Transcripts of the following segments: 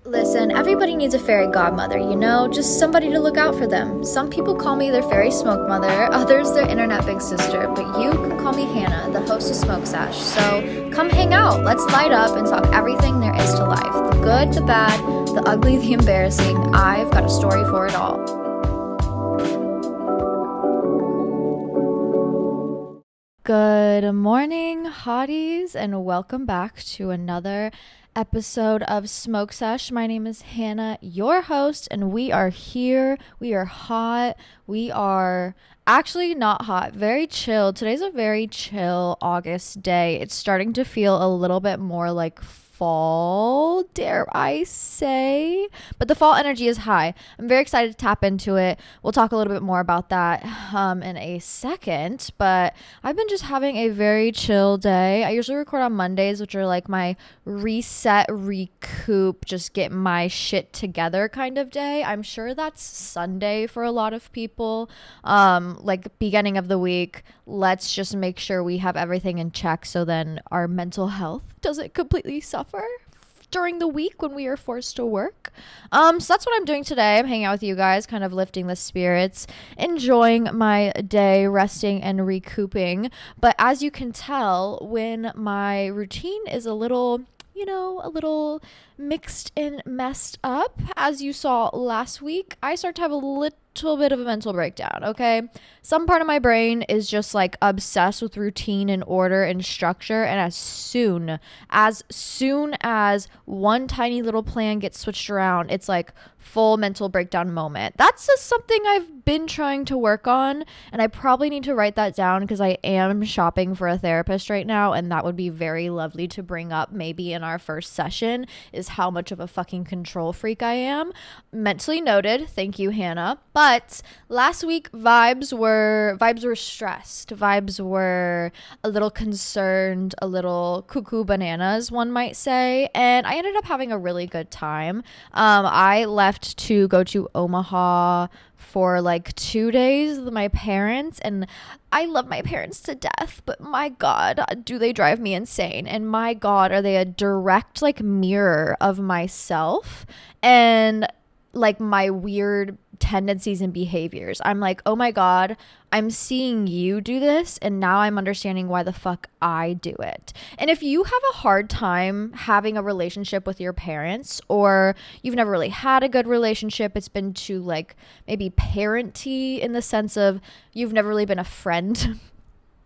Listen, everybody needs a fairy godmother, just somebody to look out for them. Some people call me their fairy smoke mother, others their internet big sister, but you can call me Hannah, the host of Smoke Sash. So come hang out, let's light up and talk everything there is to life. The good, the bad, the ugly, the embarrassing. I've got a story for it all. Good morning, hotties, and welcome back to another episode of Smoke Sesh. My name is Hannah, your host, and we are here. We are hot. We are actually not hot, very chill. Today's a very chill August day. It's starting to feel a little bit more like fall, dare I say, but the fall energy is high. I'm very excited to tap into it. We'll talk a little bit more about that in a second, but I've been just having a very chill day. I usually record on Mondays, which are like my reset, recoup, just get my shit together kind of day. I'm sure that's Sunday for a lot of people. Like beginning of the week, let's just make sure we have everything in check so then our mental health doesn't completely suffer during the week when we are forced to work. So that's what I'm doing today. I'm hanging out with you guys, kind of lifting the spirits, enjoying my day, resting and recouping. But as you can tell, when my routine is a little mixed and messed up, as you saw last week, I start to have a little bit of a mental breakdown, okay? Some part of my brain is just like obsessed with routine and order and structure, and as soon as one tiny little plan gets switched around, it's like full mental breakdown moment. That's just something I've been trying to work on, and I probably need to write that down because I am shopping for a therapist right now, and that would be very lovely to bring up maybe in our first session, is how much of a fucking control freak I am. Mentally noted. Thank you, Hannah. But last week vibes were stressed. Vibes were a little concerned, a little cuckoo bananas, one might say, and I ended up having a really good time. I left to go to Omaha for like 2 days with my parents, and I love my parents to death, but my God, do they drive me insane, and my God, are they a direct like mirror of myself and like my weird tendencies and behaviors. I'm like, oh my God, I'm seeing you do this, and now I'm understanding why the fuck I do it. And if you have a hard time having a relationship with your parents, or you've never really had a good relationship, it's been too like maybe parenty in the sense of you've never really been a friend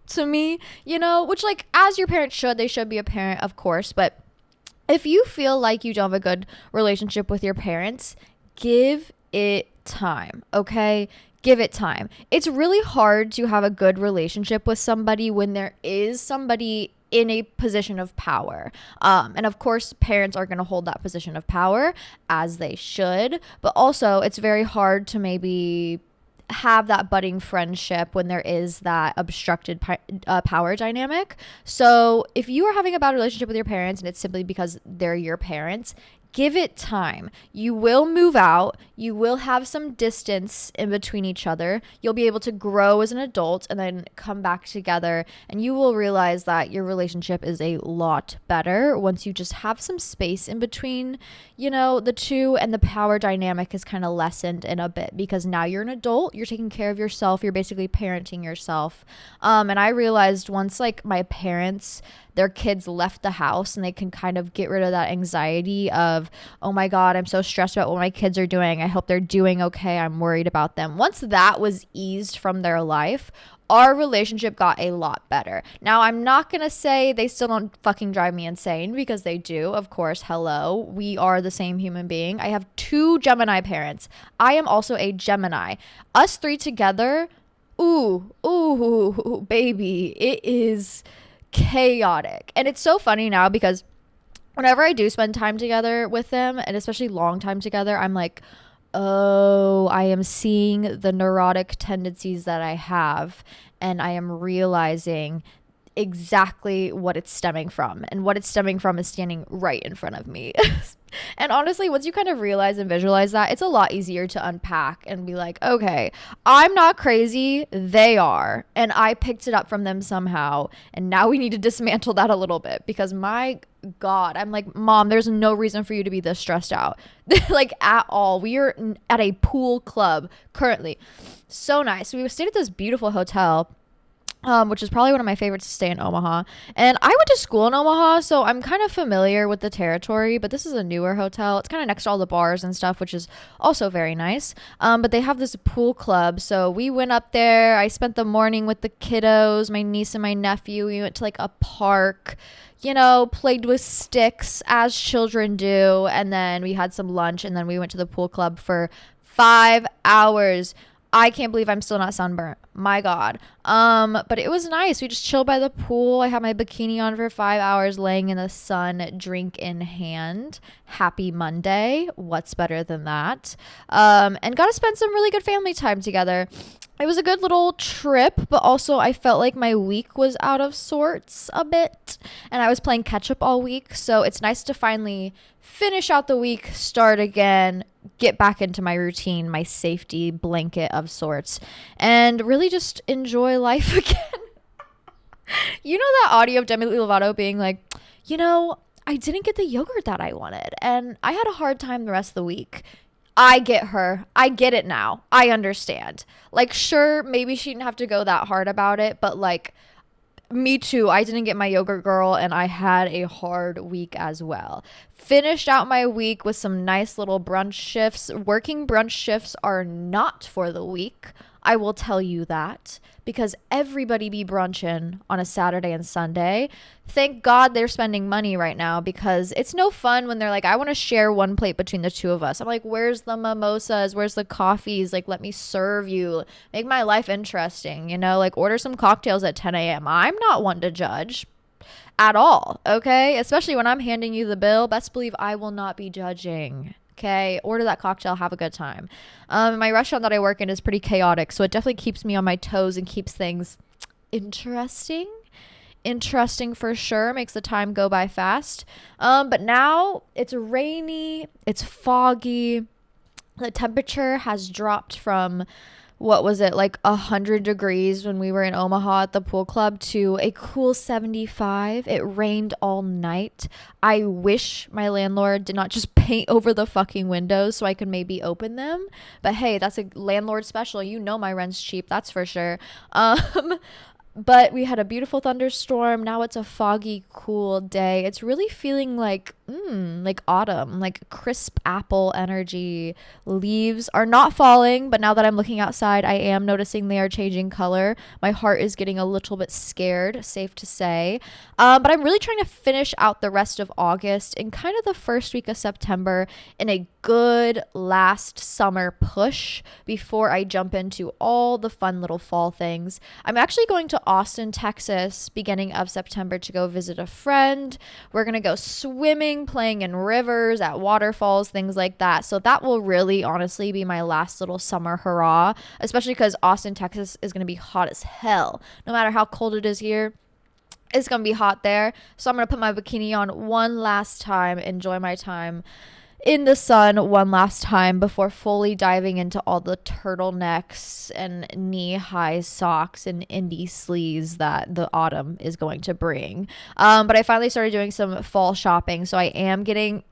to me, which like as your parents should, they should be a parent, of course, but if you feel like you don't have a good relationship with your parents, give it time, okay? Give it time. It's really hard to have a good relationship with somebody when there is somebody in a position of power. And of course, parents are going to hold that position of power, as they should. But also, it's very hard to maybe have that budding friendship when there is that obstructed power dynamic. So if you are having a bad relationship with your parents and it's simply because they're your parents, give it time. You will move out. You will have some distance in between each other. You'll be able to grow as an adult and then come back together. And you will realize that your relationship is a lot better once you just have some space in between, the two, and the power dynamic is kind of lessened in a bit because now you're an adult. You're taking care of yourself. You're basically parenting yourself. And I realized once like my parents, their kids left the house, and they can kind of get rid of that anxiety of, oh my God, I'm so stressed about what my kids are doing. I hope they're doing okay. I'm worried about them. Once that was eased from their life, our relationship got a lot better. Now, I'm not going to say they still don't fucking drive me insane, because they do. Of course, hello. We are the same human being. I have 2 Gemini parents. I am also a Gemini. Us 3 together, ooh, baby, it is chaotic. And it's so funny now because whenever I do spend time together with them, and especially long time together, I'm like, oh, I am seeing the neurotic tendencies that I have, and I am realizing exactly what it's stemming from. And what it's stemming from is standing right in front of me. And honestly, once you kind of realize and visualize that, it's a lot easier to unpack and be like, okay, I'm not crazy. They are. And I picked it up from them somehow. And now we need to dismantle that a little bit because my God, I'm like, Mom, there's no reason for you to be this stressed out. Like, at all. We are at a pool club currently. So nice. We stayed at this beautiful hotel, which is probably one of my favorites to stay in Omaha. And I went to school in Omaha, so I'm kind of familiar with the territory, but this is a newer hotel. It's kind of next to all the bars and stuff, which is also very nice. But they have this pool club, so we went up there. I spent the morning with the kiddos, my niece and my nephew. We went to like a park, played with sticks as children do, and then we had some lunch, and then we went to the pool club for 5 hours. I can't believe I'm still not sunburnt. My God. But it was nice. We just chilled by the pool. I had my bikini on for 5 hours, laying in the sun, drink in hand. Happy Monday. What's better than that? And got to spend some really good family time together. It was a good little trip, but also I felt like my week was out of sorts a bit. And I was playing catch up all week. So it's nice to finally finish out the week, start again, get back into my routine, my safety blanket of sorts, and really just enjoy life again. You know that audio of Demi Lovato being like, I didn't get the yogurt that I wanted, and I had a hard time the rest of the week. I get her. I get it now. I understand. Like, sure, maybe she didn't have to go that hard about it, but like, me too. I didn't get my yogurt girl and I had a hard week as well. Finished out my week with some nice little brunch shifts. Working brunch shifts are not for the weak. I will tell you that because everybody be brunching on a Saturday and Sunday. Thank God they're spending money right now because it's no fun when they're like, I want to share one plate between the two of us. I'm like, where's the mimosas? Where's the coffees? Like, let me serve you. Make my life interesting, like order some cocktails at 10 a.m. I'm not one to judge at all, okay? Especially when I'm handing you the bill. Best believe I will not be judging. Okay, order that cocktail, have a good time. My restaurant that I work in is pretty chaotic, so it definitely keeps me on my toes and keeps things interesting. Interesting for sure, makes the time go by fast. But now it's rainy, it's foggy. The temperature has dropped from, what was it, like 100 degrees when we were in Omaha at the pool club to a cool 75. It rained all night. I wish my landlord did not just paint over the fucking windows so I could maybe open them. But hey, that's a landlord special. My rent's cheap, that's for sure. But we had a beautiful thunderstorm. Now it's a foggy, cool day. It's really feeling like autumn, like crisp apple energy. Leaves are not falling, but now that I'm looking outside, I am noticing they are changing color. My heart is getting a little bit scared, safe to say. But I'm really trying to finish out the rest of August and kind of the first week of September in a good last summer push before I jump into all the fun little fall things. I'm actually going to Austin, Texas, beginning of September to go visit a friend. We're going to go swimming, playing in rivers, at waterfalls, things like that. So that will really honestly be my last little summer hurrah, especially because Austin, Texas is going to be hot as hell. No matter how cold it is here, it's going to be hot there. So I'm going to put my bikini on one last time, enjoy my time in the sun one last time before fully diving into all the turtlenecks and knee-high socks and indie sleeves that the autumn is going to bring. But I finally started doing some fall shopping, so I am getting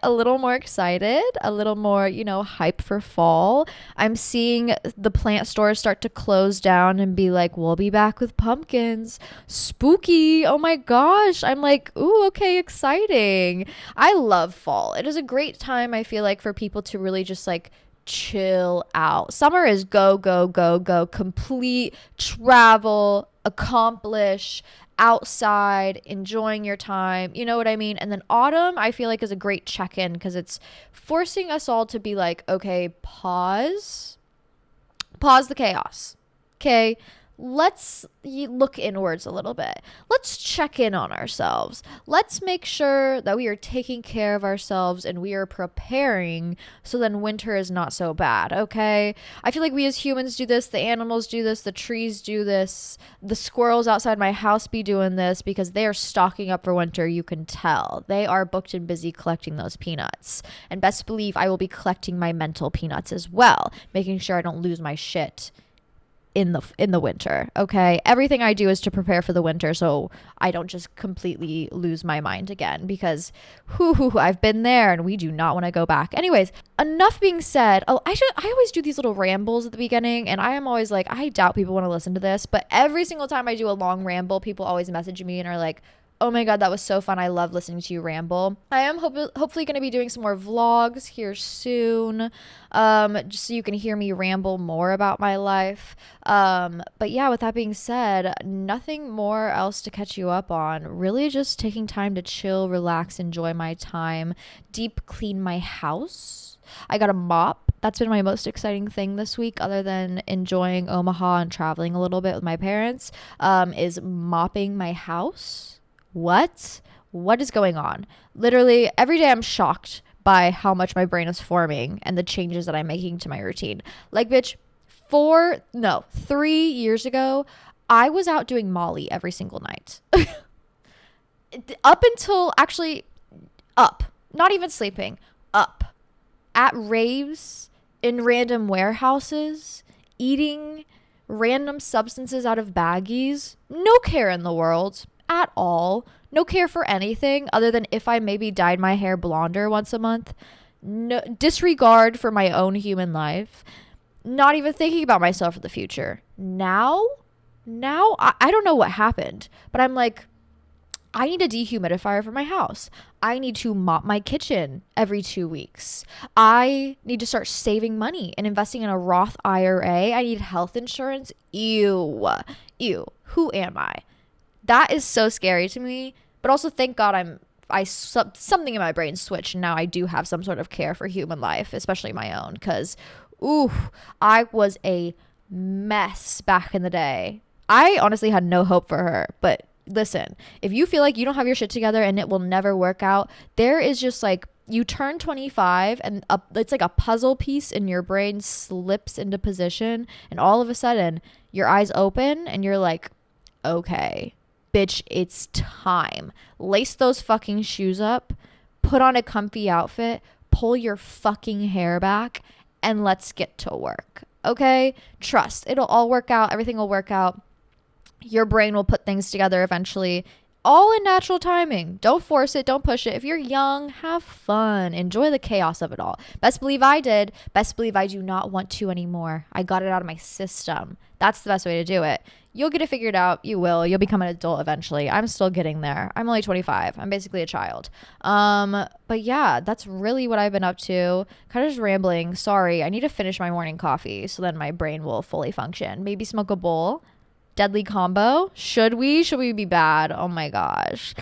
a little more excited, a little more, hype for fall. I'm seeing the plant stores start to close down and be like, we'll be back with pumpkins. Spooky. Oh my gosh. I'm like, ooh, okay, exciting. I love fall. It is a great time, I feel like, for people to really just like chill out. Summer is go, go, go, go, complete travel, accomplish, outside, enjoying your time, you know what I mean? And then autumn, I feel like, is a great check-in because it's forcing us all to be like, okay, pause the chaos. Okay, let's look inwards a little bit. Let's check in on ourselves. Let's make sure that we are taking care of ourselves and we are preparing so then winter is not so bad, okay? I feel like we as humans do this, the animals do this, the trees do this, the squirrels outside my house be doing this because they are stocking up for winter, you can tell. They are booked and busy collecting those peanuts. And best believe I will be collecting my mental peanuts as well, making sure I don't lose my shit in the winter. Okay, everything I do is to prepare for the winter so I don't just completely lose my mind again, because I've been there and we do not want to go back. Anyways, enough being said. I always do these little rambles at the beginning, and I am always like, I doubt people want to listen to this, but every single time I do a long ramble, people always message me and are like, oh my God, that was so fun. I love listening to you ramble. I am hopefully going to be doing some more vlogs here soon, just so you can hear me ramble more about my life. But yeah, with that being said, nothing more else to catch you up on. Really just taking time to chill, relax, enjoy my time, deep clean my house. I got a mop. That's been my most exciting thing this week, other than enjoying Omaha and traveling a little bit with my parents, is mopping my house. What is going on? Literally every day I'm shocked by how much my brain is forming and the changes that I'm making to my routine. Like, bitch, 3 years ago, I was out doing Molly every single night. Up until not even sleeping, up at raves, in random warehouses, eating random substances out of baggies. No care in the world at all. No care for anything other than if I maybe dyed my hair blonder once a month. No disregard for my own human life. Not even thinking about myself for the future. Now I don't know what happened, but I'm like, I need a dehumidifier for my house. I need to mop my kitchen every 2 weeks. I need to start saving money and investing in a Roth IRA. I need health insurance. Ew. Who am I? That is so scary to me, but also thank God something in my brain switched, and now I do have some sort of care for human life, especially my own, because I was a mess back in the day. I honestly had no hope for her, but listen, if you feel like you don't have your shit together and it will never work out, there is just like, you turn 25 and it's like a puzzle piece in your brain slips into position, and all of a sudden your eyes open and you're like, okay, bitch, it's time. Lace those fucking shoes up, put on a comfy outfit, pull your fucking hair back, and let's get to work. Okay? Trust. It'll all work out. Everything will work out. Your brain will put things together eventually. All in natural timing. Don't force it. Don't push it. If you're young, have fun. Enjoy the chaos of it all. Best believe I did. Best believe I do not want to anymore. I got it out of my system. That's the best way to do it. You'll get it figured out. You will. You'll become an adult eventually. I'm still getting there. I'm only 25. I'm basically a child. But yeah, that's really what I've been up to. Kind of just rambling. Sorry. I need to finish my morning coffee so then my brain will fully function. Maybe smoke a bowl. Deadly combo. Should we be bad? Oh my gosh.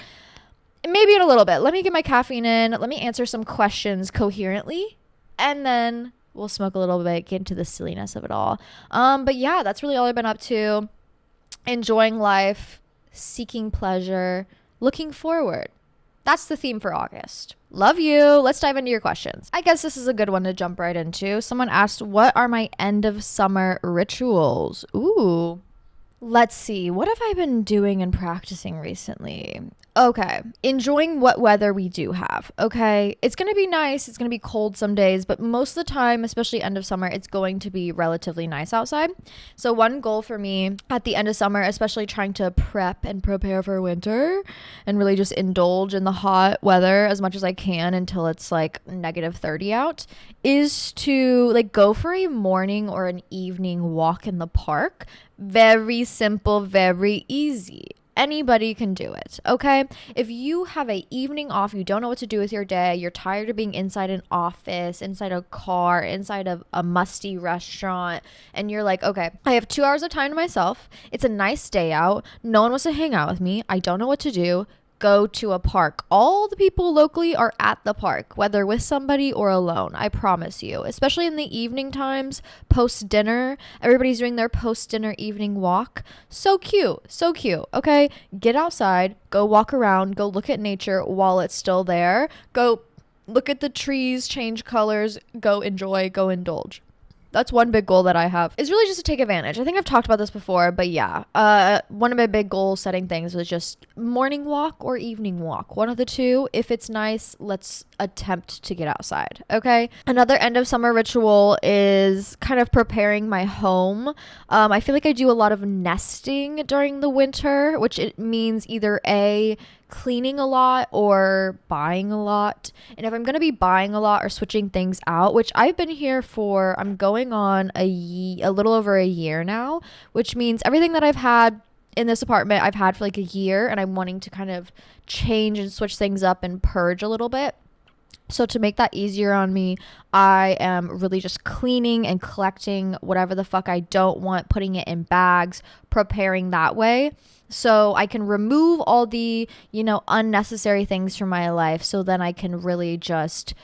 Maybe in a little bit. Let me get my caffeine in. Let me answer some questions coherently. And then we'll smoke a little bit, get into the silliness of it all. But yeah, that's really all I've been up to. Enjoying life, seeking pleasure, looking forward. That's the theme for August. Love you. Let's dive into your questions. I guess this is a good one to jump right into. Someone asked, what are my end of summer rituals? Ooh. Let's see. What have I been doing and practicing recently? Okay. Enjoying what weather we do have. Okay. It's going to be nice. It's going to be cold some days, but most of the time, especially end of summer, it's going to be relatively nice outside. So one goal for me at the end of summer, especially trying to prep and prepare for winter and really just indulge in the hot weather as much as I can until it's like -30 out, is to like go for a morning or an evening walk in the park. Very simple, very easy. Anybody can do it, okay? If you have a evening off, you don't know what to do with your day, you're tired of being inside an office, inside a car, inside of a musty restaurant, and you're like, okay, I have 2 hours of time to myself. It's a nice day out. No one wants to hang out with me. I don't know what to do. go to a park. All the people locally are at the park, whether with somebody or alone. I promise you. Especially in the evening times, post dinner, everybody's doing their post dinner evening walk. So cute. So cute. Okay. Get outside, go walk around, go look at nature while it's still there. Go look at the trees, change colors, go enjoy, go indulge. That's one big goal that I have, is really just to take advantage. I think I've talked about this before, but yeah, one of my big goal setting things was just morning walk or evening walk, one of the two. If it's nice, let's attempt to get outside. Okay. Another end of summer ritual is kind of preparing my home. I feel like I do a lot of nesting during the winter, which it means either cleaning a lot or buying a lot. And if I'm going to be buying a lot or switching things out, which I've been here for, I'm going on a little over a year now, which means everything that I've had in this apartment I've had for like a year, and I'm wanting to kind of change and switch things up and purge a little bit. So to make that easier on me, I am really just cleaning and collecting whatever the fuck I don't want, putting it in bags, preparing that way. So I can remove all the, unnecessary things from my life. So then I can really just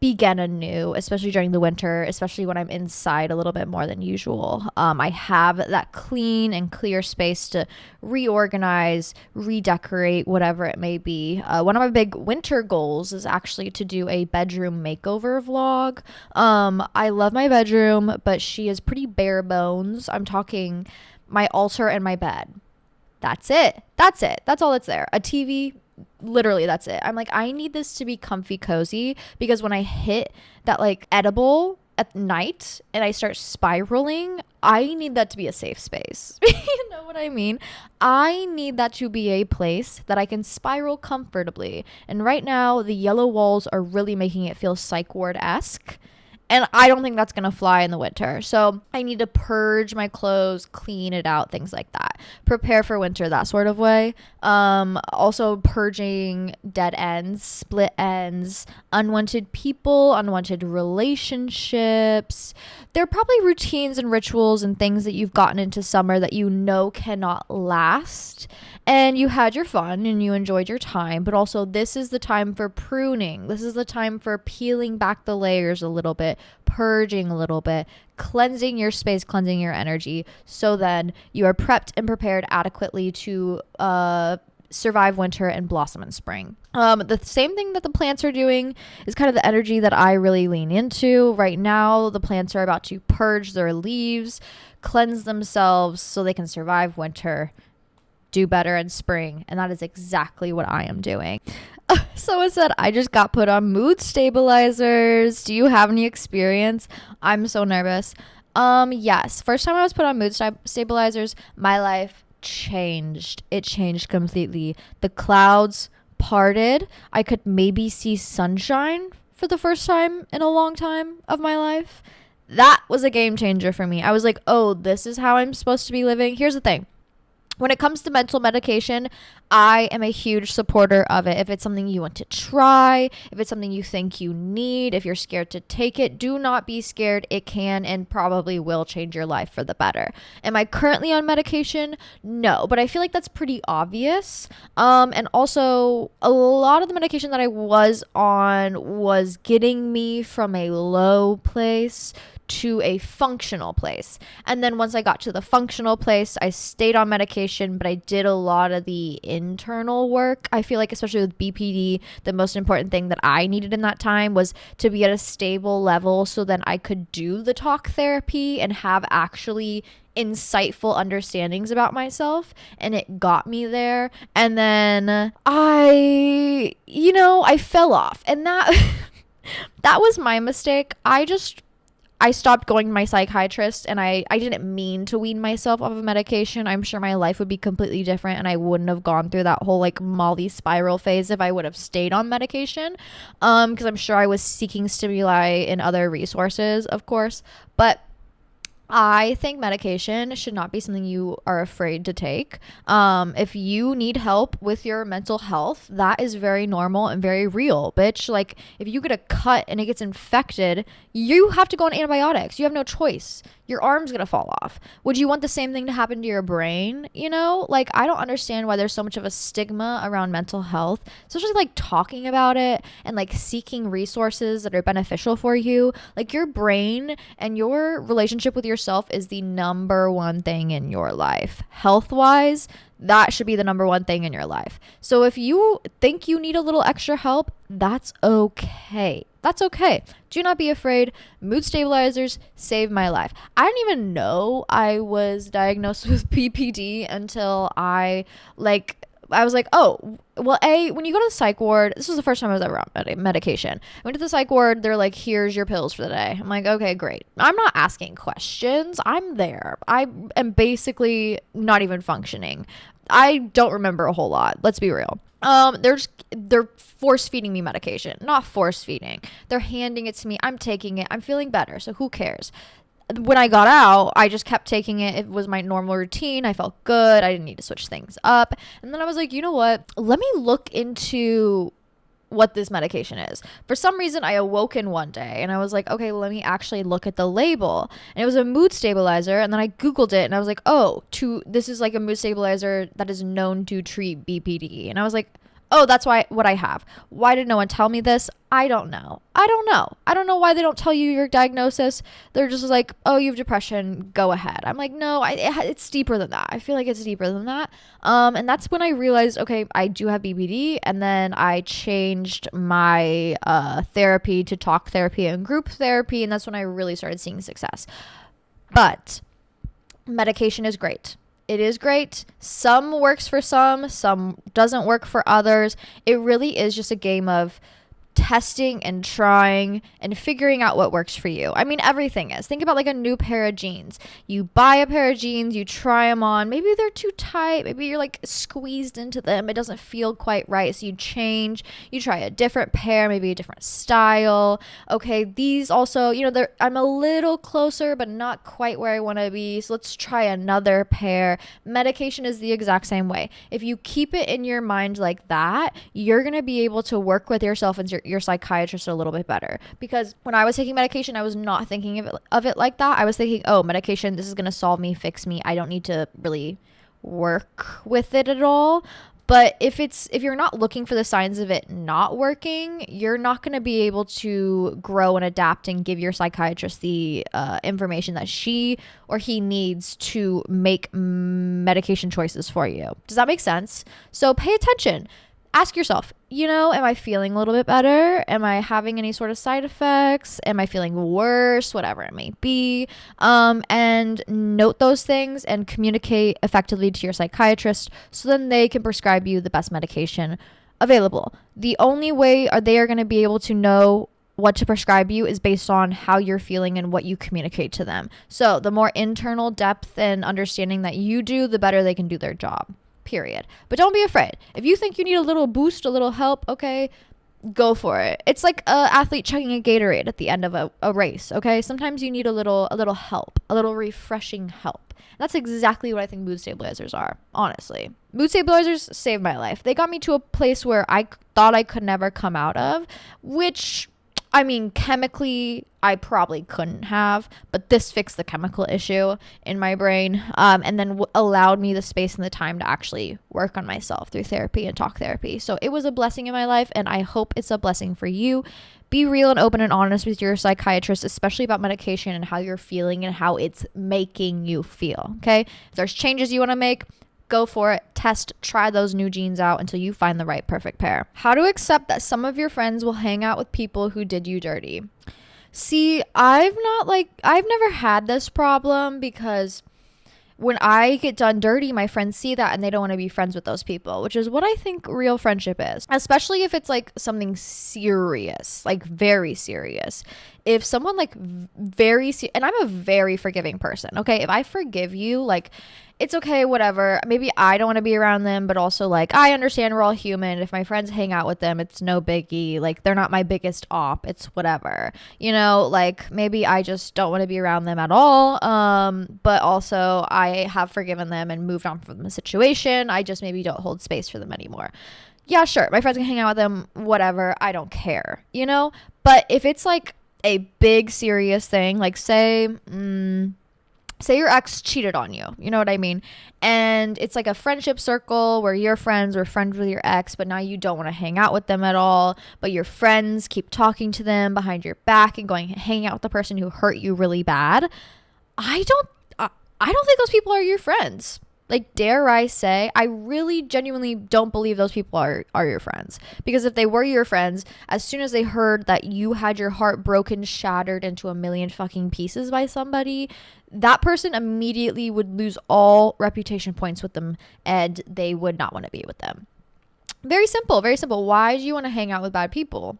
begin anew, especially during the winter, especially when I'm inside a little bit more than usual. I have that clean and clear space to reorganize, redecorate, whatever it may be. One of my big winter goals is actually to do a bedroom makeover vlog. I love my bedroom, but she is pretty bare bones. I'm talking my altar and my bed. That's it. That's all that's there. A TV. Literally, that's it. I'm like, I need this to be comfy cozy, because when I hit that like edible at night and I start spiraling, I need that to be a safe space. You know what I mean? I need that to be a place that I can spiral comfortably. And right now, the yellow walls are really making it feel psych ward-esque. And I don't think that's going to fly in the winter. So I need to purge my clothes, clean it out, things like that. Prepare for winter, that sort of way. Also purging dead ends, split ends, unwanted people, unwanted relationships. There are probably routines and rituals and things that you've gotten into summer that you know cannot last. And you had your fun and you enjoyed your time, but also this is the time for pruning. This is the time for peeling back the layers a little bit, purging a little bit, cleansing your space, cleansing your energy, so then you are prepped and prepared adequately to survive winter and blossom in spring. The same thing that the plants are doing is kind of the energy that I really lean into. Right now, the plants are about to purge their leaves, cleanse themselves so they can survive winter, do better in spring, and that is exactly what I am doing. So I said I just got put on mood stabilizers. Do you have any experience? I'm so nervous. Yes. First time I was put on mood stabilizers, my life changed. It changed completely. The clouds parted. I could maybe see sunshine for the first time in a long time of my life. That was a game changer for me. I was like, oh, this is how I'm supposed to be living. Here's the thing. When it comes to mental medication, I am a huge supporter of it. If it's something you want to try, if it's something you think you need, if you're scared to take it, do not be scared. It can and probably will change your life for the better. Am I currently on medication? No, but I feel like that's pretty obvious. And also, a lot of the medication that I was on was getting me from a low place to a functional place. And then once I got to the functional place, I stayed on medication, but I did a lot of the internal work. I feel like, especially with BPD, the most important thing that I needed in that time was to be at a stable level so then I could do the talk therapy and have actually insightful understandings about myself, and it got me there. And then I fell off, and that that was my mistake. I stopped going to my psychiatrist, and I didn't mean to wean myself off of medication. I'm sure my life would be completely different, and I wouldn't have gone through that whole like Molly spiral phase if I would have stayed on medication. Because I'm sure I was seeking stimuli in other resources, of course. But I think medication should not be something you are afraid to take. If you need help with your mental health, that is very normal and very real, bitch. Like, if you get a cut and it gets infected, you have to go on antibiotics. You have no choice. Your arm's gonna fall off. Would you want the same thing to happen to your brain? You know, like, I don't understand why there's so much of a stigma around mental health, especially like talking about it and like seeking resources that are beneficial for you. Like, your brain and your relationship with yourself is the number one thing in your life. Health wise, that should be the number one thing in your life. So if you think you need a little extra help, that's okay. That's okay. Do not be afraid. Mood stabilizers saved my life. I didn't even know I was diagnosed with PPD until I was like, oh, well, when you go to the psych ward, this was the first time I was ever on medication. I went to the psych ward. They're like, here's your pills for the day. I'm like, okay, great. I'm not asking questions. I'm there. I am basically not even functioning. I don't remember a whole lot. Let's be real. They're force feeding me medication, not force feeding. They're handing it to me. I'm taking it. I'm feeling better. So who cares? When I got out, I just kept taking it. It was my normal routine. I felt good. I didn't need to switch things up. And then I was like, you know what? Let me look into what this medication is. For some reason, I awoke in one day and I was like, okay, let me actually look at the label. And it was a mood stabilizer. And then I Googled it and I was like, this is like a mood stabilizer that is known to treat BPD. And I was like, oh, that's what I have. Why did no one tell me this? I don't know. I don't know why they don't tell you your diagnosis. They're just like, oh, you have depression. Go ahead. I'm like, no, it's deeper than that. I feel like it's deeper than that. And that's when I realized, okay, I do have BPD. And then I changed my therapy to talk therapy and group therapy. And that's when I really started seeing success. But medication is great. It is great. Some works for some doesn't work for others. It really is just a game of testing and trying and figuring out what works for you. I mean, everything is. Think about like a new pair of jeans. You buy a pair of jeans, you try them on. Maybe they're too tight. Maybe you're like squeezed into them. It doesn't feel quite right. So you change. You try a different pair, maybe a different style. Okay, these also, I'm a little closer, but not quite where I want to be. So let's try another pair. Medication is the exact same way. If you keep it in your mind like that, you're going to be able to work with yourself and your psychiatrist a little bit better. Because when I was taking medication, I was not thinking of it like that. I was thinking, oh, medication, this is going to solve me, fix me. I don't need to really work with it at all. But if you're not looking for the signs of it not working, you're not going to be able to grow and adapt and give your psychiatrist the information that she or he needs to make medication choices for you. Does that make sense? So pay attention. Ask yourself, am I feeling a little bit better? Am I having any sort of side effects? Am I feeling worse? Whatever it may be. And note those things and communicate effectively to your psychiatrist so then they can prescribe you the best medication available. The only way they are going to be able to know what to prescribe you is based on how you're feeling and what you communicate to them. So the more internal depth and understanding that you do, the better they can do their job. Period. But don't be afraid. If you think you need a little boost, a little help, okay, go for it. It's like an athlete chugging a Gatorade at the end of a race, okay? Sometimes you need a little help, a little refreshing help. That's exactly what I think mood stabilizers are, honestly. Mood stabilizers saved my life. They got me to a place where I thought I could never come out of, which, I mean, chemically, I probably couldn't have, but this fixed the chemical issue in my brain, and then allowed me the space and the time to actually work on myself through therapy and talk therapy. So it was a blessing in my life, and I hope it's a blessing for you. Be real and open and honest with your psychiatrist, especially about medication and how you're feeling and how it's making you feel, okay? If there's changes you want to make, go for it. Try those new jeans out until you find the right perfect pair. How to accept that some of your friends will hang out with people who did you dirty. See, I've never had this problem because when I get done dirty, my friends see that and they don't want to be friends with those people, which is what I think real friendship is, especially if it's like something serious, like very serious. If someone like and I'm a very forgiving person, okay? If I forgive you, like, it's okay, whatever. Maybe I don't want to be around them, but also like I understand we're all human. If my friends hang out with them, it's no biggie. Like, they're not my biggest op. It's whatever. You know, like maybe I just don't want to be around them at all. But also I have forgiven them and moved on from the situation. I just maybe don't hold space for them anymore. Yeah, sure. My friends can hang out with them, whatever. I don't care, you know? But if it's like a big serious thing, like say your ex cheated on you, you know what I mean? And it's like a friendship circle where your friends were friends with your ex, but now you don't want to hang out with them at all, but your friends keep talking to them behind your back and going hang out with the person who hurt you really bad. I don't think those people are your friends. Like, dare I say, I really genuinely don't believe those people are your friends. Because if they were your friends, as soon as they heard that you had your heart broken, shattered into a million fucking pieces by somebody, that person immediately would lose all reputation points with them and they would not want to be with them. Very simple, very simple. Why do you want to hang out with bad people?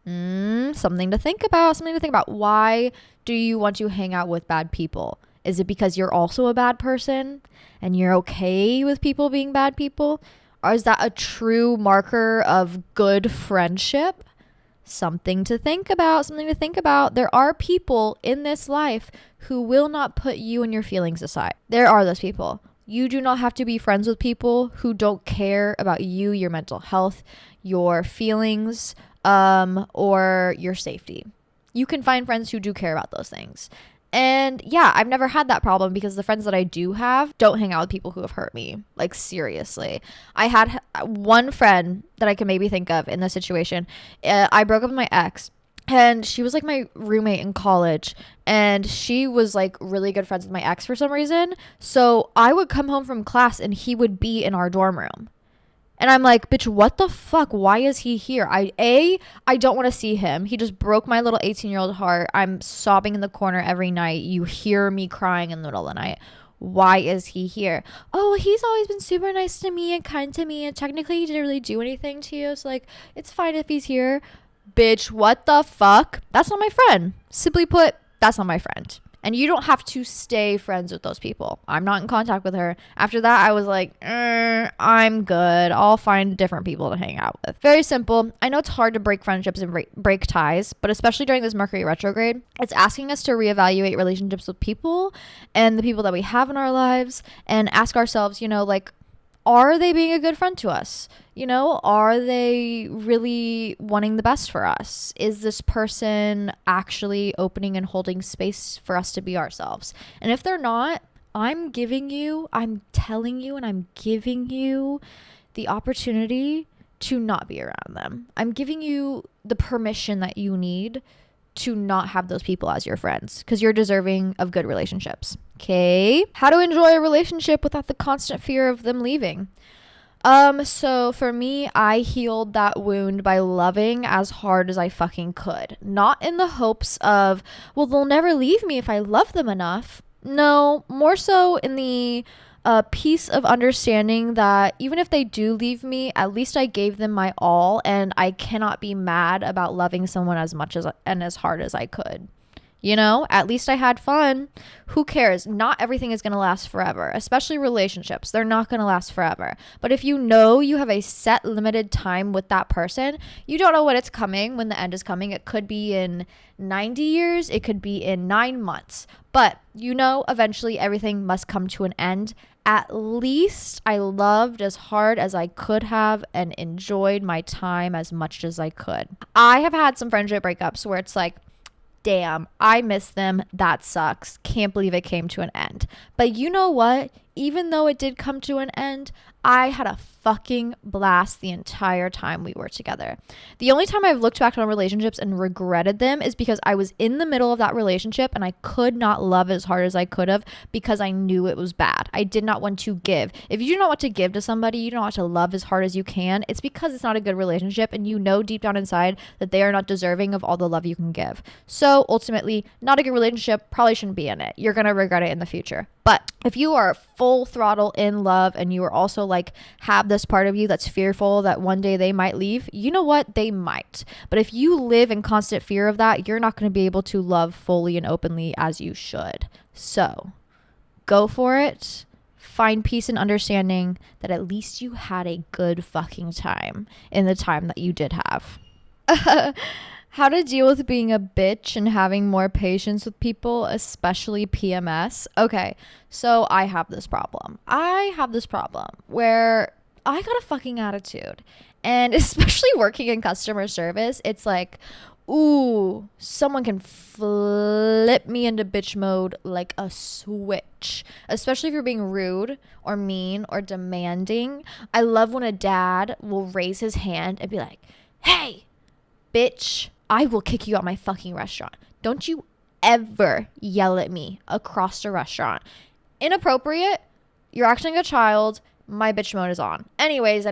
Something to think about. Why do you want to hang out with bad people? Is it because you're also a bad person and you're okay with people being bad people? Or is that a true marker of good friendship? Something to think about. There are people in this life who will not put you and your feelings aside. There are those people. You do not have to be friends with people who don't care about you, your mental health, your feelings, or your safety. You can find friends who do care about those things. And yeah, I've never had that problem because the friends that I do have don't hang out with people who have hurt me. Like, seriously. I had one friend that I can maybe think of in this situation. I broke up with my ex and she was like my roommate in college and she was like really good friends with my ex for some reason. So I would come home from class and he would be in our dorm room. And I'm like, bitch, what the fuck? Why is he here? I don't want to see him. He just broke my little 18-year-old heart. I'm sobbing in the corner every night. You hear me crying in the middle of the night. Why is he here? Oh, he's always been super nice to me and kind to me. And technically he didn't really do anything to you. So like, it's fine if he's here. Bitch, what the fuck? That's not my friend. Simply put, that's not my friend. And you don't have to stay friends with those people. I'm not in contact with her. After that, I was like, I'm good. I'll find different people to hang out with. Very simple. I know it's hard to break friendships and break ties, but especially during this Mercury retrograde, it's asking us to reevaluate relationships with people and the people that we have in our lives and ask ourselves, you know, like, are they being a good friend to us? You know, are they really wanting the best for us? Is this person actually opening and holding space for us to be ourselves? And if they're not, I'm telling you, and I'm giving you the opportunity to not be around them. I'm giving you the permission that you need to not have those people as your friends because you're deserving of good relationships. Okay. How to enjoy a relationship without the constant fear of them leaving. So for me, I healed that wound by loving as hard as I fucking could. Not in the hopes of, well, they'll never leave me if I love them enough. No, more so in the piece of understanding that even if they do leave me, at least I gave them my all and I cannot be mad about loving someone as much as and as hard as I could. You know, at least I had fun. Who cares? Not everything is going to last forever, especially relationships. They're not going to last forever. But if you know you have a set limited time with that person, you don't know when it's coming, when the end is coming. It could be in 90 years. It could be in 9 months. But you know, eventually everything must come to an end. At least I loved as hard as I could have and enjoyed my time as much as I could. I have had some friendship breakups where it's like, damn, I miss them. That sucks. Can't believe it came to an end. But you know what? Even though it did come to an end, I had a fucking blast the entire time we were together. The only time I've looked back on relationships and regretted them is because I was in the middle of that relationship and I could not love as hard as I could have because I knew it was bad. I did not want to give. If you do not want to give to somebody, you don't want to love as hard as you can. It's because it's not a good relationship and you know deep down inside that they are not deserving of all the love you can give. So ultimately, not a good relationship, probably shouldn't be in it. You're going to regret it in the future. But if you are full throttle in love and you are also like have this part of you that's fearful that one day they might leave, you know what? They might. But if you live in constant fear of that, you're not going to be able to love fully and openly as you should. So go for it. Find peace and understanding that at least you had a good fucking time in the time that you did have. How to deal with being a bitch and having more patience with people, especially PMS. Okay, so I have this problem. Where I got a fucking attitude. And especially working in customer service, it's like, ooh, someone can flip me into bitch mode like a switch. Especially if you're being rude or mean or demanding. I love when a dad will raise his hand and be like, hey, bitch, I will kick you out my fucking restaurant. Don't you ever yell at me across the restaurant. Inappropriate. You're acting like a child. My bitch mode is on. Anyways.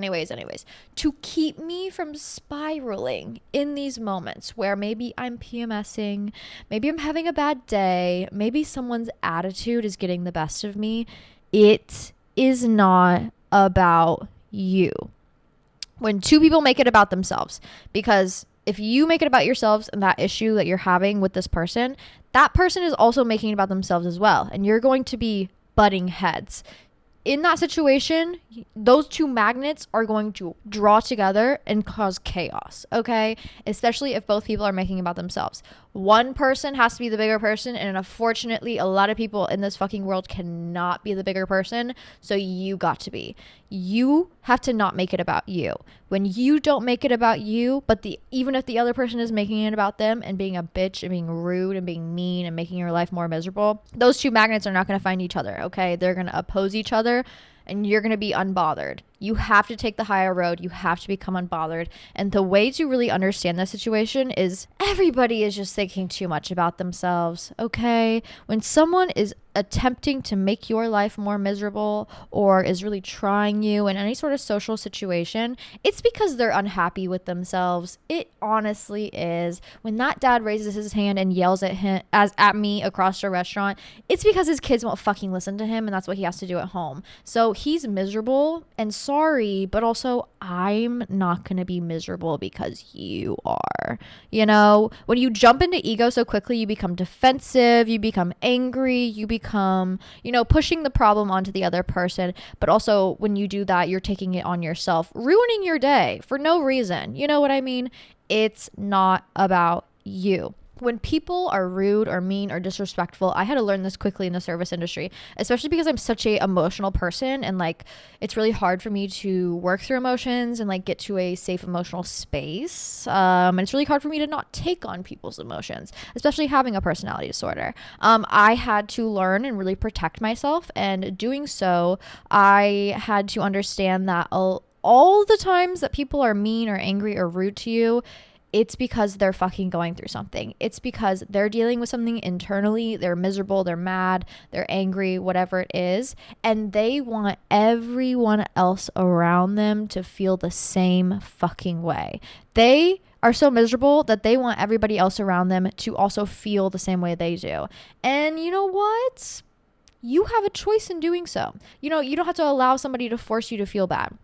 To keep me from spiraling in these moments where maybe I'm PMSing, maybe I'm having a bad day, maybe someone's attitude is getting the best of me, it is not about you. When two people make it about themselves, because if you make it about yourselves and that issue that you're having with this person, that person is also making it about themselves as well. And you're going to be butting heads. In that situation, those two magnets are going to draw together and cause chaos, okay? Especially if both people are making it about themselves. One person has to be the bigger person, and unfortunately, a lot of people in this fucking world cannot be the bigger person, so you got to be. You have to not make it about you. When you don't make it about you, but even if the other person is making it about them and being a bitch and being rude and being mean and making your life more miserable, those two magnets are not going to find each other, okay? They're going to oppose each other, and you're going to be unbothered. You have to take the higher road. You have to become unbothered. And the way to really understand that situation is everybody is just thinking too much about themselves, okay? When someone is attempting to make your life more miserable or is really trying you in any sort of social situation, it's because they're unhappy with themselves. It honestly is. When that dad raises his hand and yells at me across the restaurant, it's because his kids won't fucking listen to him, and that's what he has to do at home. So he's miserable and sorry, but also I'm not going to be miserable because you are. You know, when you jump into ego so quickly, you become defensive, you become angry, you become, pushing the problem onto the other person. But also when you do that, you're taking it on yourself, ruining your day for no reason. You know what I mean? It's not about you. When people are rude or mean or disrespectful, I had to learn this quickly in the service industry, especially because I'm such a emotional person, and like it's really hard for me to work through emotions and like get to a safe emotional space. And it's really hard for me to not take on people's emotions, especially having a personality disorder. I had to learn and really protect myself, and doing so, I had to understand that all the times that people are mean or angry or rude to you, it's because they're fucking going through something. It's because they're dealing with something internally. They're miserable, they're mad, they're angry, whatever it is. And they want everyone else around them to feel the same fucking way. They are so miserable that they want everybody else around them to also feel the same way they do. And you know what? You have a choice in doing so. You don't have to allow somebody to force you to feel bad.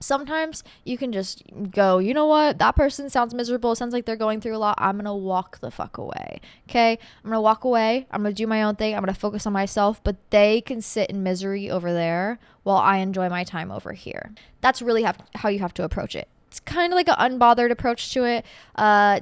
Sometimes you can just go, you know what? That person sounds miserable. It sounds like they're going through a lot. I'm going to walk the fuck away. Okay? I'm going to walk away. I'm going to do my own thing. I'm going to focus on myself. But they can sit in misery over there while I enjoy my time over here. That's really how you have to approach it. It's kind of like an unbothered approach to it,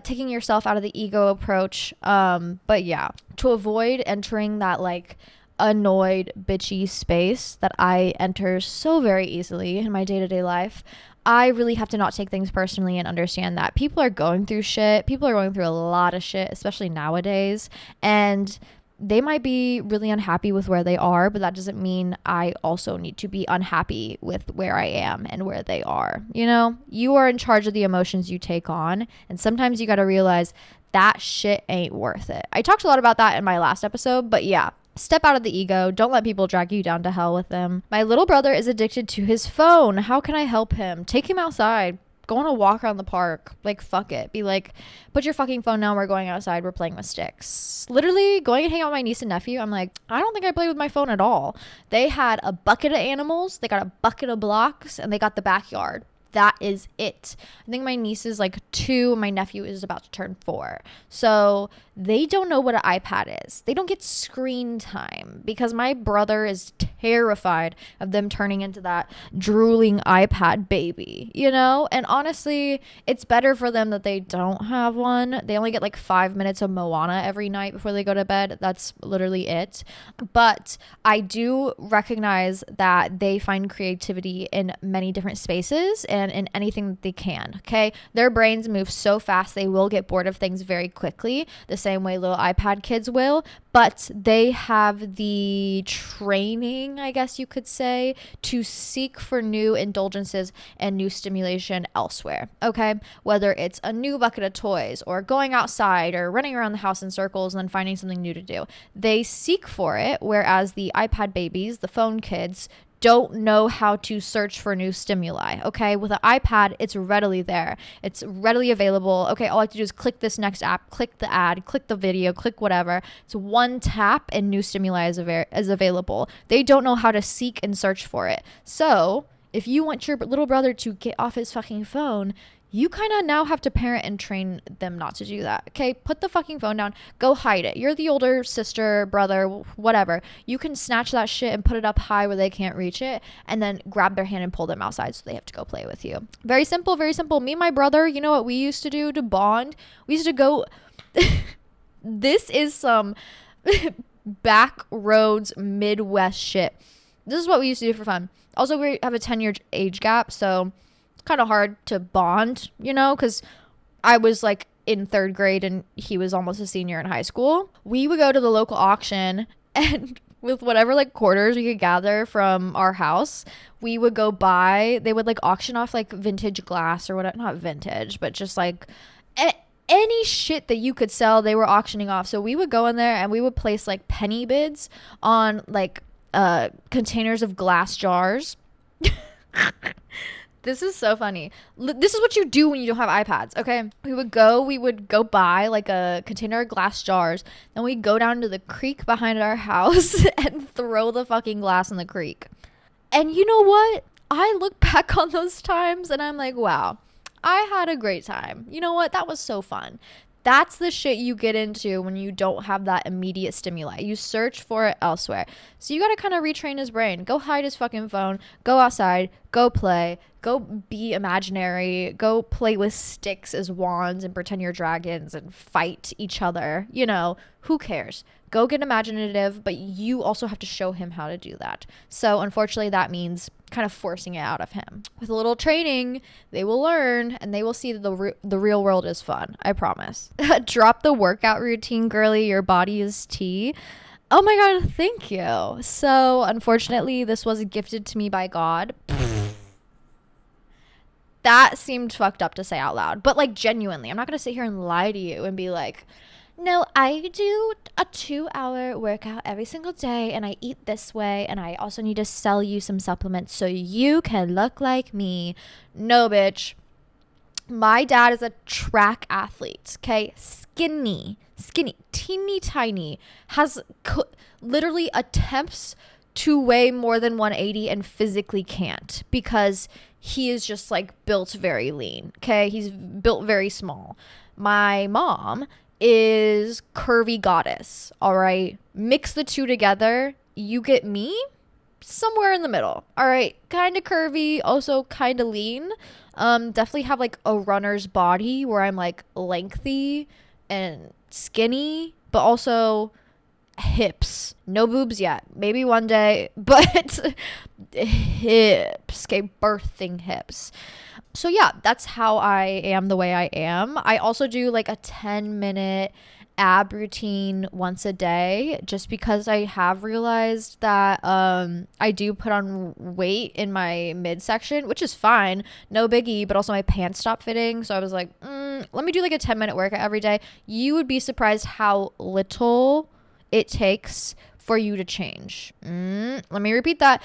taking yourself out of the ego approach. But yeah, to avoid entering that like annoyed bitchy space that I enter so very easily in my day-to-day life, I really have to not take things personally and understand that people are going through shit. People are going through a lot of shit, especially nowadays, and they might be really unhappy with where they are, but that doesn't mean I also need to be unhappy with where I am and where they are. You are in charge of the emotions you take on, and sometimes you got to realize that shit ain't worth it. I talked a lot about that in my last episode, but yeah. Step out of the ego. Don't let people drag you down to hell with them. My little brother is addicted to his phone. How can I help him? Take him outside. Go on a walk around the park. Like, fuck it. Be like, put your fucking phone down. We're going outside. We're playing with sticks. Literally going and hang out with my niece and nephew. I'm like, I don't think I played with my phone at all. They had a bucket of animals. They got a bucket of blocks, and they got the backyard. That is it. I think my niece is like 2. My nephew is about to turn 4. So they don't know what an iPad is. They don't get screen time because my brother is terrified of them turning into that drooling iPad baby, you know? And honestly, it's better for them that they don't have one. They only get like 5 minutes of Moana every night before they go to bed. That's literally it. But I do recognize that they find creativity in many different spaces and in anything that they can. Okay, their brains move so fast they will get bored of things very quickly, the same way little iPad kids will, but they have the training, I guess you could say, to seek for new indulgences and new stimulation elsewhere. Okay, whether it's a new bucket of toys or going outside or running around the house in circles and then finding something new to do, they seek for it, whereas the iPad babies, the phone kids, don't know how to search for new stimuli. Okay, with an iPad, it's readily there. It's readily available. Okay, all I have to do is click this next app, click the ad, click the video, click whatever. It's one tap and new stimuli is available. They don't know how to seek and search for it. So if you want your little brother to get off his fucking phone, you kind of now have to parent and train them not to do that. Okay, put the fucking phone down. Go hide it. You're the older sister, brother, whatever. You can snatch that shit and put it up high where they can't reach it, and then grab their hand and pull them outside so they have to go play with you. Very simple, very simple. Me and my brother, you know what we used to do to bond? We used to go... This is some back roads Midwest shit. This is what we used to do for fun. Also, we have a 10-year age gap, so... kind of hard to bond, you know, because I was like in 3rd grade and he was almost a senior in high school. We would go to the local auction and with whatever like quarters we could gather from our house, we would go buy, they would like auction off like vintage glass or whatever, not vintage, but just like any shit that you could sell, they were auctioning off. So we would go in there and we would place like penny bids on like containers of glass jars. This is so funny. This is what you do when you don't have iPads, okay? We would go buy like a container of glass jars. Then we'd go down to the creek behind our house and throw the fucking glass in the creek. And you know what? I look back on those times and I'm like, wow, I had a great time. You know what? That was so fun. That's the shit you get into when you don't have that immediate stimuli. You search for it elsewhere. So you got to kind of retrain his brain. Go hide his fucking phone. Go outside. Go play. Go be imaginary. Go play with sticks as wands and pretend you're dragons and fight each other. You know, who cares? Go get imaginative, but you also have to show him how to do that. So unfortunately, that means kind of forcing it out of him. With a little training, they will learn and they will see that the real world is fun. I promise. Drop the workout routine, girly. Your body is tea. Oh my God, thank you. So unfortunately, this was gifted to me by God. That seemed fucked up to say out loud, but like genuinely, I'm not going to sit here and lie to you and be like, no, I do a 2-hour workout every single day and I eat this way and I also need to sell you some supplements so you can look like me. No, bitch. My dad is a track athlete, okay? Skinny, teeny tiny, has literally attempts to weigh more than 180 and physically can't because he is just like built very lean, okay? He's built very small. My mom is curvy goddess, all right? Mix the two together, you get me somewhere in the middle, all right? Kind of curvy, also kind of lean. Definitely have like a runner's body where I'm like lengthy and skinny, but also hips. No boobs yet. Maybe one day, but hips, okay? Birthing hips. So yeah, that's how I am the way I am. I also do like a 10-minute ab routine once a day just because I have realized that I do put on weight in my midsection, which is fine, no biggie, but also my pants stopped fitting. So I was like, let me do like a 10-minute workout every day. You would be surprised how little it takes for you to change. Let me repeat that.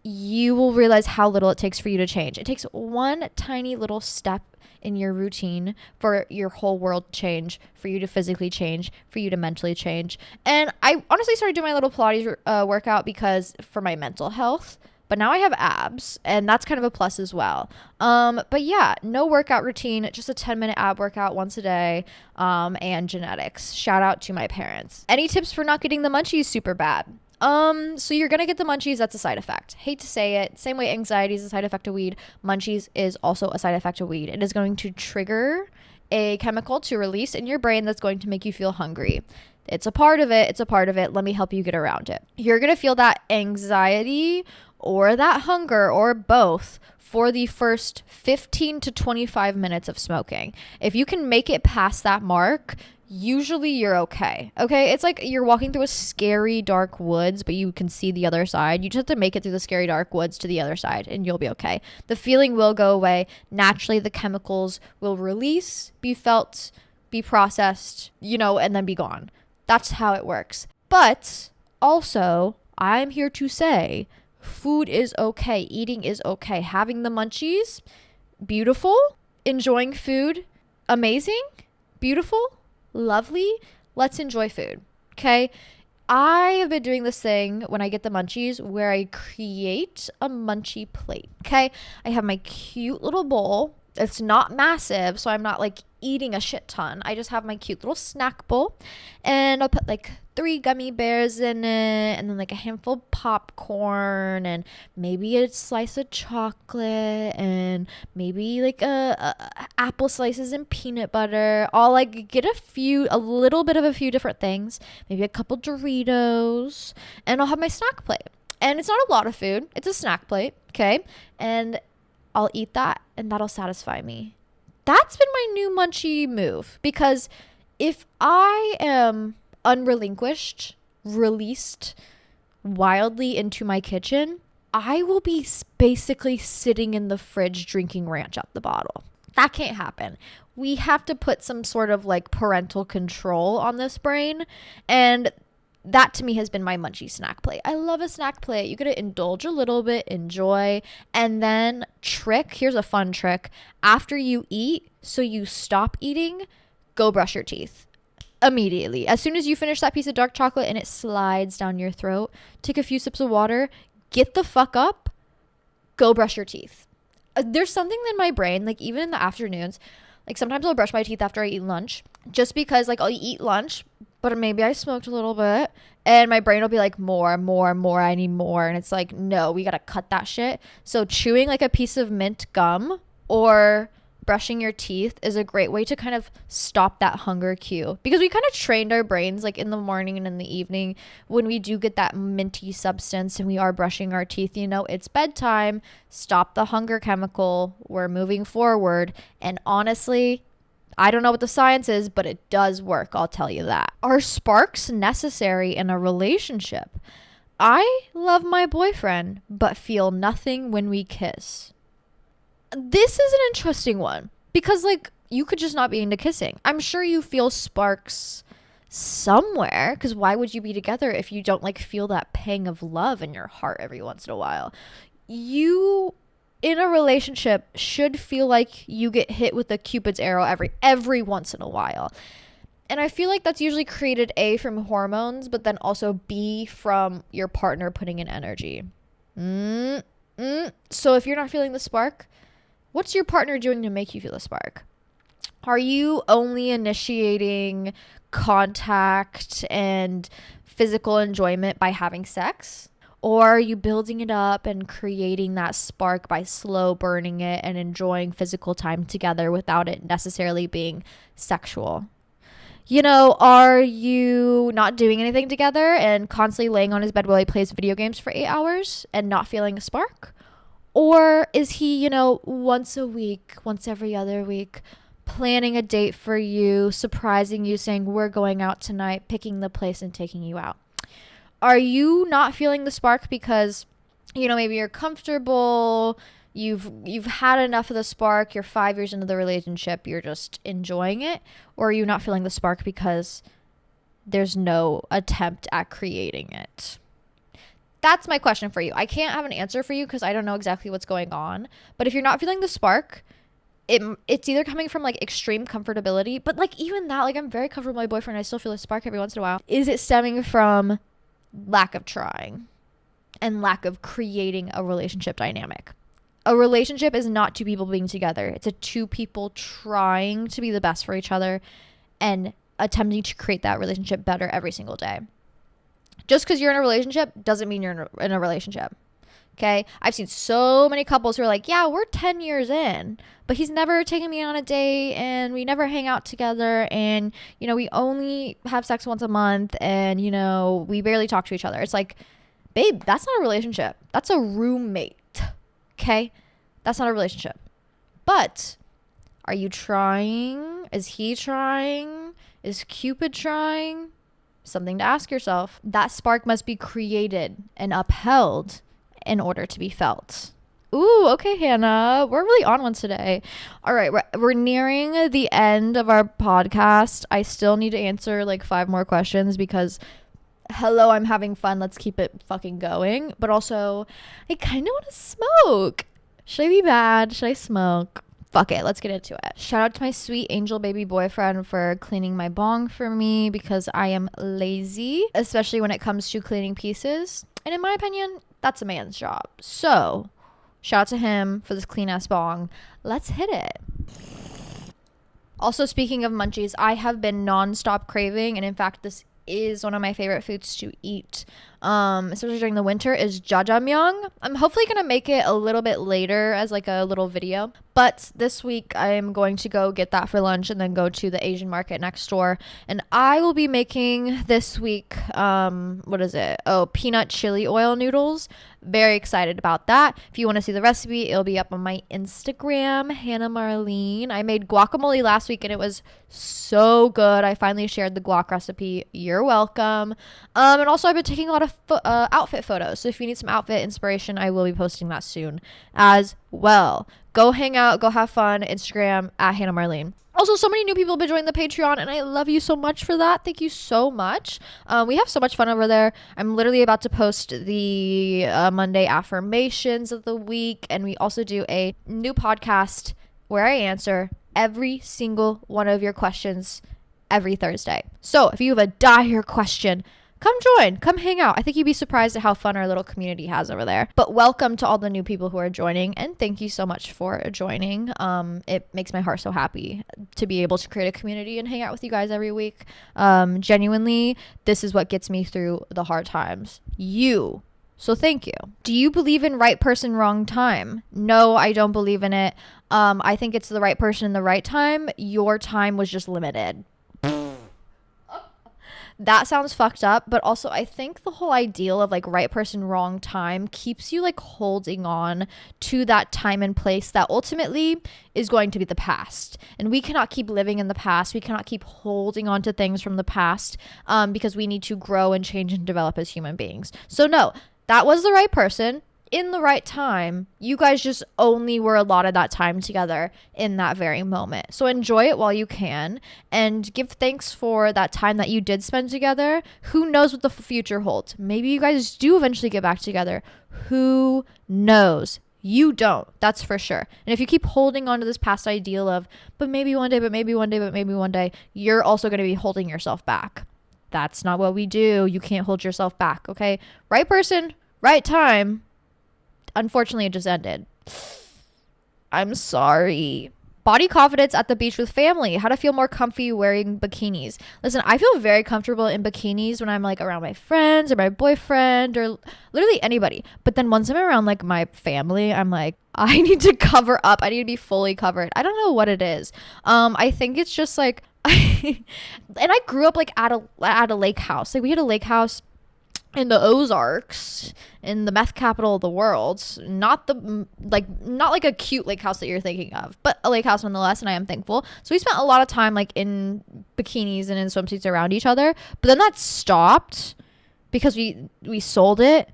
you will realize how little it takes for you to change. It takes one tiny little step in your routine for your whole world to change, for you to physically change, for you to mentally change. And I honestly started doing my little Pilates workout because for my mental health. But now I have abs, and that's kind of a plus as well. But yeah, no workout routine, just a 10-minute ab workout once a day, and genetics. Shout out to my parents. Any tips for not getting the munchies? Super bad. So you're gonna get the munchies. That's a side effect. Hate to say it. Same way anxiety is a side effect of weed. Munchies is also a side effect of weed. It is going to trigger a chemical to release in your brain that's going to make you feel hungry. It's a part of it. It's a part of it. Let me help you get around it. You're gonna feel that anxiety or that hunger or both for the first 15 to 25 minutes of smoking. If you can make it past that mark, usually you're okay. Okay? It's like you're walking through a scary dark woods, but you can see the other side. You just have to make it through the scary dark woods to the other side and you'll be okay. The feeling will go away. Naturally, the chemicals will release, be felt, be processed, and then be gone. That's how it works. But also, I'm here to say food is okay. Eating is okay. Having the munchies, beautiful. Enjoying food, amazing. Beautiful, lovely. Let's enjoy food. Okay. I have been doing this thing when I get the munchies where I create a munchie plate. Okay. I have my cute little bowl. It's not massive, so I'm not like eating a shit ton. I just have my cute little snack bowl, and I'll put like 3 gummy bears in it, and then like a handful of popcorn, and maybe a slice of chocolate, and maybe like a apple slices and peanut butter. I'll like get a little bit of a few different things, maybe a couple Doritos, and I'll have my snack plate. And it's not a lot of food. It's a snack plate, okay? And I'll eat that and that'll satisfy me. That's been my new munchie move, because if I am unrelinquished, released wildly into my kitchen, I will be basically sitting in the fridge drinking ranch out the bottle. That can't happen. We have to put some sort of like parental control on this brain, and that to me has been my munchie snack plate. I love a snack plate. You gotta indulge a little bit, enjoy, and then here's a fun trick. After you eat, so you stop eating, go brush your teeth. Immediately. As soon as you finish that piece of dark chocolate and it slides down your throat, take a few sips of water, get the fuck up, go brush your teeth. There's something in my brain, like even in the afternoons, like sometimes I'll brush my teeth after I eat lunch, just because like I'll eat lunch, but maybe I smoked a little bit and my brain will be like, more, I need more. And it's like, no, we got to cut that shit. So chewing like a piece of mint gum or brushing your teeth is a great way to kind of stop that hunger cue, because we kind of trained our brains like in the morning and in the evening when we do get that minty substance and we are brushing our teeth, it's bedtime, stop the hunger chemical, we're moving forward. And honestly, I don't know what the science is, but it does work. I'll tell you that. Are sparks necessary in a relationship? I love my boyfriend, but feel nothing when we kiss. This is an interesting one, because like you could just not be into kissing. I'm sure you feel sparks somewhere, because why would you be together if you don't like feel that pang of love in your heart every once in a while? You in a relationship should feel like you get hit with a Cupid's arrow every once in a while. And I feel like that's usually created A, from hormones, but then also B, from your partner putting in energy. So if you're not feeling the spark, what's your partner doing to make you feel a spark? Are you only initiating contact and physical enjoyment by having sex? Or are you building it up and creating that spark by slow burning it and enjoying physical time together without it necessarily being sexual? Are you not doing anything together and constantly laying on his bed while he plays video games for 8 hours and not feeling a spark? Or is he, once a week, once every other week, planning a date for you, surprising you, saying, we're going out tonight, picking the place and taking you out? Are you not feeling the spark because, maybe you're comfortable, you've had enough of the spark, you're 5 years into the relationship, you're just enjoying it? Or are you not feeling the spark because there's no attempt at creating it? That's my question for you. I can't have an answer for you because I don't know exactly what's going on. But if you're not feeling the spark, it's either coming from like extreme comfortability, but like even that, like I'm very comfortable with my boyfriend, I still feel a spark every once in a while. Is it stemming from lack of trying and lack of creating a relationship dynamic? A relationship is not two people being together. It's a two people trying to be the best for each other and attempting to create that relationship better every single day. Just because you're in a relationship doesn't mean you're in a relationship. Okay. I've seen so many couples who are like, yeah, we're 10 years in, but he's never taken me on a date and we never hang out together. And, you know, we only have sex once a month and, you know, we barely talk to each other. It's like, babe, that's not a relationship. That's a roommate. Okay. That's not a relationship. But are you trying? Is he trying? Is Cupid trying? Something to ask yourself. That spark must be created and upheld in order to be felt. Ooh, okay, Hannah. We're really on one today. All right, we're nearing the end of our podcast. I still need to answer like 5 more questions because, hello, I'm having fun. Let's keep it fucking going. But also, I kind of want to smoke. Should I be bad? Should I smoke? Fuck it, let's get into it. Shout out to my sweet angel baby boyfriend for cleaning my bong for me because I am lazy, especially when it comes to cleaning pieces. And in my opinion, that's a man's job. So, shout out to him for this clean ass bong. Let's hit it. Also, speaking of munchies, I have been nonstop craving, and in fact, this is one of my favorite foods to eat, especially during the winter, is jjajangmyeon. I'm hopefully gonna make it a little bit later as like a little video, but this week I'm going to go get that for lunch and then go to the Asian market next door, and I will be making this week peanut chili oil noodles. Very excited about that. If you want to see the recipe, it'll be up on my Instagram, Hannah Marlene. I made guacamole last week and it was so good. I finally shared the guac recipe. You're welcome. And also I've been taking a lot of outfit photos. So if you need some outfit inspiration, I will be posting that soon as well. Go hang out, go have fun. Instagram at Hannah Marlene. Also, so many new people have been joining the Patreon, and I love you so much for that. Thank you so much. We have so much fun over there. I'm literally about to post the Monday affirmations of the week, and we also do a new podcast where I answer every single one of your questions every Thursday. So if you have a dire question, come join, come hang out. I think you'd be surprised at how fun our little community has over there. But welcome to all the new people who are joining, and thank you so much for joining. It makes my heart so happy to be able to create a community and hang out with you guys every week. Genuinely, this is what gets me through the hard times. So thank you. Do you believe in right person, wrong time? No, I don't believe in it. I think it's the right person in the right time. Your time was just limited. That sounds fucked up, but also I think the whole ideal of like right person, wrong time keeps you like holding on to that time and place that ultimately is going to be the past. And we cannot keep living in the past. We cannot keep holding on to things from the past because we need to grow and change and develop as human beings. So no, that was the right person in the right time. You guys just only were allotted that time together in that very moment. So enjoy it while you can and give thanks for that time that you did spend together. Who knows what the future holds? Maybe you guys do eventually get back together. Who knows? You don't. That's for sure. And if you keep holding on to this past ideal of, but maybe one day, but maybe one day, but maybe one day, you're also going to be holding yourself back. That's not what we do. You can't hold yourself back, okay? Right person, right time. Unfortunately, it just ended. I'm sorry. Body confidence at the beach with family. How to feel more comfy wearing bikinis. Listen, I feel very comfortable in bikinis when I'm like around my friends or my boyfriend or literally anybody. But then once I'm around like my family, I'm like, I need to cover up. I need to be fully covered. I don't know what it is. I think it's just like, and I grew up like at a lake house. Like we had a lake house in the Ozarks, in the meth capital of the world. Not like a cute lake house that you're thinking of, but a lake house nonetheless, and I am thankful. So we spent a lot of time like in bikinis and in swimsuits around each other, but then that stopped because we sold it,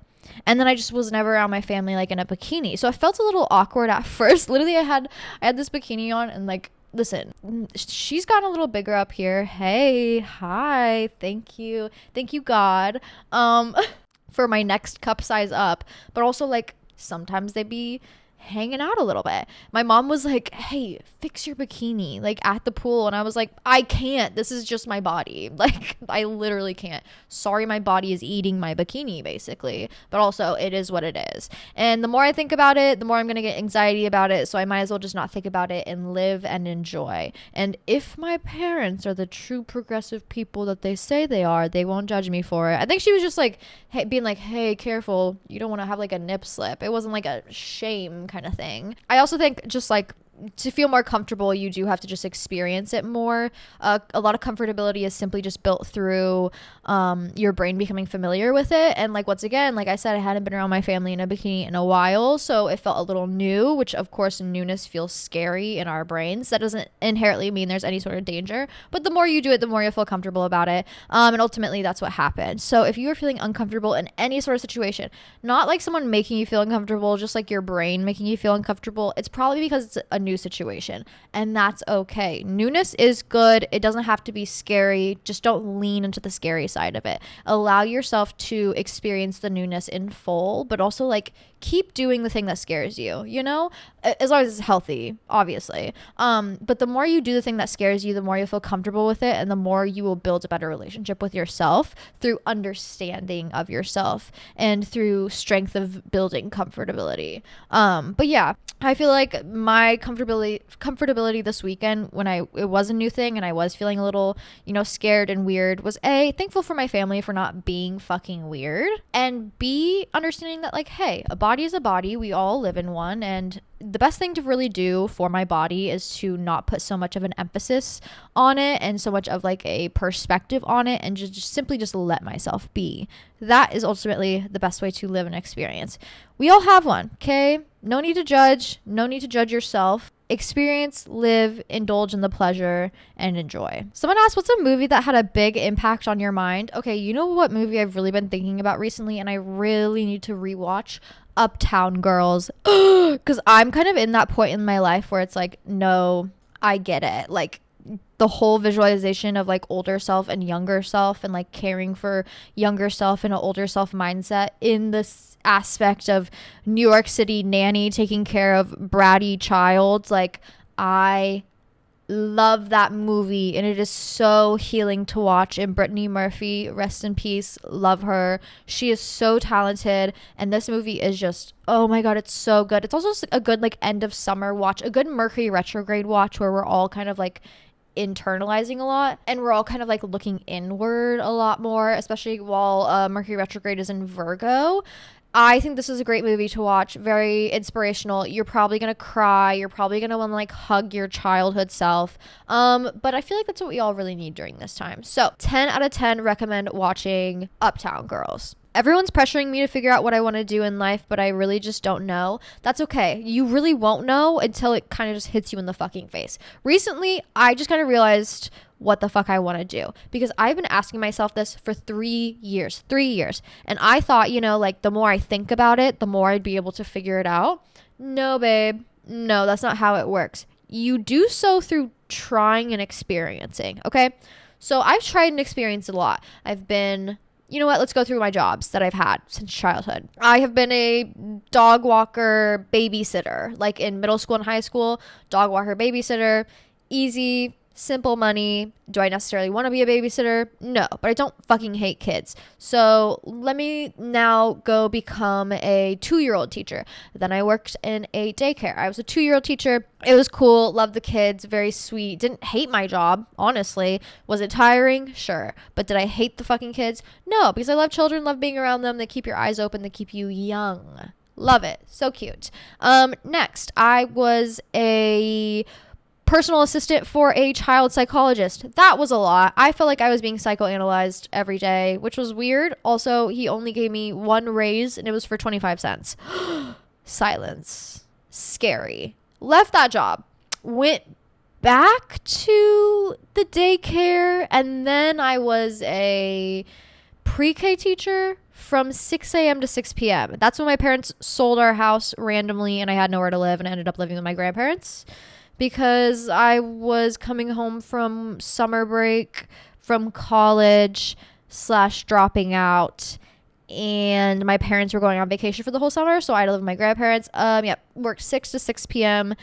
and then I just was never around my family like in a bikini. So I felt a little awkward at first. Literally I had this bikini on, and like, listen, she's gotten a little bigger up here. Hey, hi, thank you God. for my next cup size up, but also like sometimes they be hanging out a little bit. My mom was like, hey, fix your bikini like at the pool, and I was like, I can't, this is just my body. Like, I literally can't. Sorry, my body is eating my bikini basically, but also it is what it is. And the more I think about it, the more I'm gonna get anxiety about it, so I might as well just not think about it and live and enjoy. And if my parents are the true progressive people that they say they are, they won't judge me for it. I think she was just like, hey, being like, hey, careful, you don't want to have like a nip slip. It wasn't like a shame kind of thing. I also think just like to feel more comfortable, you do have to just experience it more. A lot of comfortability is simply just built through your brain becoming familiar with it. And like, once again, like I said, I hadn't been around my family in a bikini in a while, so it felt a little new, which of course newness feels scary in our brains. That doesn't inherently mean there's any sort of danger, but the more you do it, the more you'll feel comfortable about it. And ultimately that's what happened. So if you are feeling uncomfortable in any sort of situation, not like someone making you feel uncomfortable, just like your brain making you feel uncomfortable, it's probably because it's a new situation, and that's okay. Newness is good. It doesn't have to be scary. Just don't lean into the scary side of it. Allow yourself to experience the newness in full, but also like keep doing the thing that scares you, you know, as long as it's healthy, obviously. But the more you do the thing that scares you, the more you'll feel comfortable with it, and the more you will build a better relationship with yourself through understanding of yourself and through strength of building comfortability. But yeah, I feel like my comfortability this weekend, when it was a new thing and I was feeling a little, you know, scared and weird, was A, thankful for my family for not being fucking weird, and B, understanding that like, hey, a body is a body, we all live in one, and the best thing to really do for my body is to not put so much of an emphasis on it and so much of like a perspective on it, and just simply just let myself be. That is ultimately the best way to live an experience. We all have one, okay? No need to judge. No need to judge yourself. Experience, live, indulge in the pleasure, and enjoy. Someone asked, what's a movie that had a big impact on your mind? Okay, you know what movie I've really been thinking about recently, and I really need to rewatch? Uptown Girls. Because I'm kind of in that point in my life where it's like, no, I get it. Like, the whole visualization of like older self and younger self, and like caring for younger self and an older self mindset in this aspect of New York City nanny taking care of bratty child. Like, I love that movie, and it is so healing to watch. And Brittany Murphy, rest in peace, love her. She is so talented, and this movie is just, oh my god, it's so good. It's also a good like end of summer watch, a good Mercury retrograde watch, where we're all kind of like internalizing a lot, and we're all kind of like looking inward a lot more, especially while Mercury retrograde is in Virgo. I think this is a great movie to watch. Very inspirational. You're probably going to cry. You're probably going to want to like hug your childhood self. But I feel like that's what we all really need during this time. So 10 out of 10 recommend watching Uptown Girls. Everyone's pressuring me to figure out what I want to do in life, but I really just don't know. That's okay. You really won't know until it kind of just hits you in the fucking face. Recently, I just kind of realized what the fuck I want to do, because I've been asking myself this for 3 years. And I thought, you know, like the more I think about it, the more I'd be able to figure it out. No, babe. No, that's not how it works. You do so through trying and experiencing. Okay. So I've tried and experienced a lot. I've been, you know what? Let's go through my jobs that I've had since childhood. I have been a dog walker babysitter, like in middle school and high school. Dog walker babysitter, easy, simple money. Do I necessarily want to be a babysitter? No, but I don't fucking hate kids. So let me now go become a 2-year-old teacher. Then I worked in a daycare. I was a 2-year-old teacher. It was cool. Loved the kids. Very sweet. Didn't hate my job, honestly. Was it tiring? Sure. But did I hate the fucking kids? No, because I love children, love being around them. They keep your eyes open. They keep you young. Love it. So cute. Next, I was a personal assistant for a child psychologist. That was a lot. I felt like I was being psychoanalyzed every day, which was weird. Also, he only gave me one raise, and it was for 25 cents. Silence. Scary. Left that job. Went back to the daycare, and then I was a pre-K teacher from 6 a.m. to 6 p.m. That's when my parents sold our house randomly, and I had nowhere to live, and I ended up living with my grandparents, because I was coming home from summer break from college / dropping out, and my parents were going on vacation for the whole summer, so I had to live with my grandparents. Worked 6 to 6 p.m.